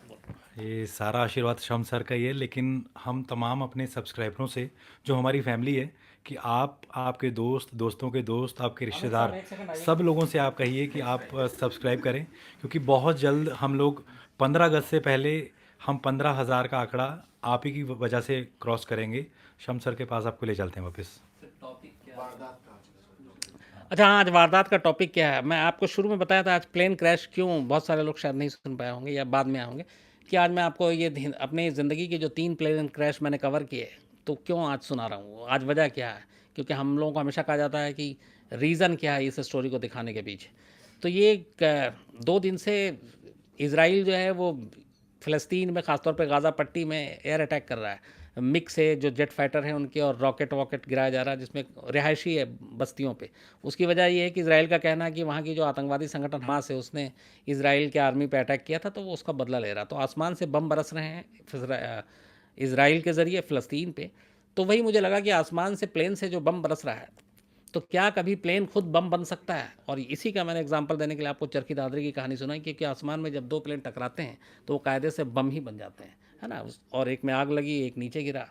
ये सारा आशीर्वाद शम्स सर का ही है, लेकिन हम तमाम अपने सब्सक्राइबरों से, जो हमारी फैमिली है, कि आप, आपके दोस्त, दोस्तों के दोस्त, आपके रिश्तेदार, सब लोगों से आप कहिए कि आप सब्सक्राइब करें, क्योंकि बहुत जल्द हम लोग 15 अगस्त से पहले हम 15,000 का आंकड़ा आप ही की वजह से क्रॉस करेंगे। शम्स सर के पास आपको ले चलते हैं वापस। वारदात का अच्छा हाँ, आज वारदात का टॉपिक क्या है, मैं आपको शुरू में बताया था आज प्लेन क्रैश क्यों, बहुत सारे लोग शायद नहीं सुन पाए होंगे या बाद में आए होंगे, कि आज मैं आपको ये अपनी ज़िंदगी के जो 3 प्लेन क्रैश मैंने कवर किए, तो क्यों आज सुना रहा हूँ, आज वजह क्या है। क्योंकि हम लोगों को हमेशा कहा जाता है कि रीज़न क्या है इस स्टोरी को दिखाने के पीछे। तो ये 2 दिन से इसराइल जो है वो फ़लस्तीन में, ख़ासतौर पे गाज़ा पट्टी में एयर अटैक कर रहा है। मिक्स है, जो जेट फाइटर हैं उनके, और रॉकेट वॉकेट गिराया जा रहा है जिसमें रिहायशी है बस्तियों पे। उसकी वजह ये है कि इज़राइल का कहना है कि वहाँ की जो आतंकवादी संगठन हमास है उसने इज़राइल के आर्मी पे अटैक किया था, तो वो उसका बदला ले रहा। तो आसमान से बम बरस रहे हैं इज़राइल के ज़रिए फ़लस्तीन पे। तो वही मुझे लगा कि आसमान से, प्लेन से जो बम बरस रहा है, तो क्या कभी प्लेन खुद बम बन सकता है। और इसी का मैंने एग्जांपल देने के लिए आपको चरखी दादरी की कहानी सुनाई, क्योंकि आसमान में जब 2 प्लेन टकराते हैं तो वो कायदे से बम ही बन जाते हैं, है ना। और एक में आग लगी, एक नीचे गिरा।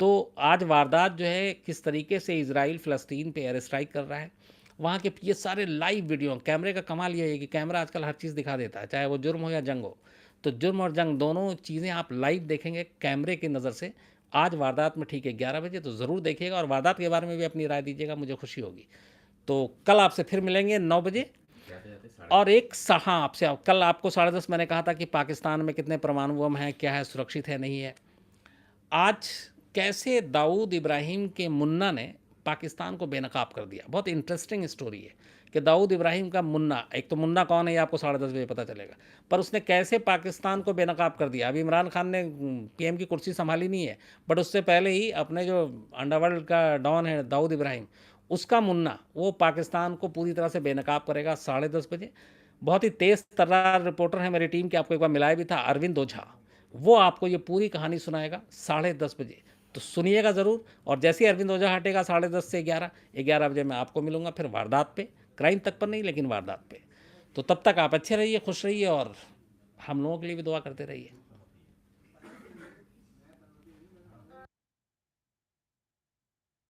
तो आज वारदात जो है, किस तरीके से इजराइल फ़लस्तीन पे एयर स्ट्राइक कर रहा है, वहाँ के ये सारे लाइव वीडियो, कैमरे का कमाल ये है कि कैमरा आजकल हर चीज़ दिखा देता है, चाहे वो जुर्म हो या जंग हो। तो जुर्म और जंग दोनों चीज़ें आप लाइव देखेंगे कैमरे की नज़र से। आज वारदात में ठीक है 11 बजे, तो ज़रूर देखिएगा और वारदात के बारे में भी अपनी राय दीजिएगा, मुझे खुशी होगी। तो कल आपसे फिर मिलेंगे 9 बजे। और एक हाँ, आपसे कल आपको 10:30 मैंने कहा था कि पाकिस्तान में कितने परमाणु बम हैं, क्या है, सुरक्षित है नहीं है। आज कैसे दाऊद इब्राहिम के मुन्ना ने पाकिस्तान को बेनकाब कर दिया, बहुत इंटरेस्टिंग स्टोरी है कि दाऊद इब्राहिम का मुन्ना, एक तो मुन्ना कौन है ये आपको 10:30 बजे पता चलेगा, पर उसने कैसे पाकिस्तान को बेनकाब कर दिया। अभी इमरान खान ने पीएम की कुर्सी संभाली नहीं है, बट उससे पहले ही अपने जो अंडरवर्ल्ड का डॉन है दाऊद इब्राहिम, उसका मुन्ना, वो पाकिस्तान को पूरी तरह से बेनकाब करेगा 10:30 बजे। बहुत ही तेज़ तर्रार रिपोर्टर है मेरी टीम के, आपको एक बार मिलाया भी था, अरविंद ओझा, वो आपको ये पूरी कहानी सुनाएगा 10:30 बजे। तो सुनिएगा ज़रूर। और जैसे ही अरविंद ओझा हटेगा 10:30 से 11 बजे मैं आपको मिलूँगा फिर वारदात पे, क्राइम तक पर नहीं लेकिन वारदात पे। तो तब तक आप अच्छे रहिए, खुश रहिए और हम लोगों के लिए भी दुआ करते रहिए।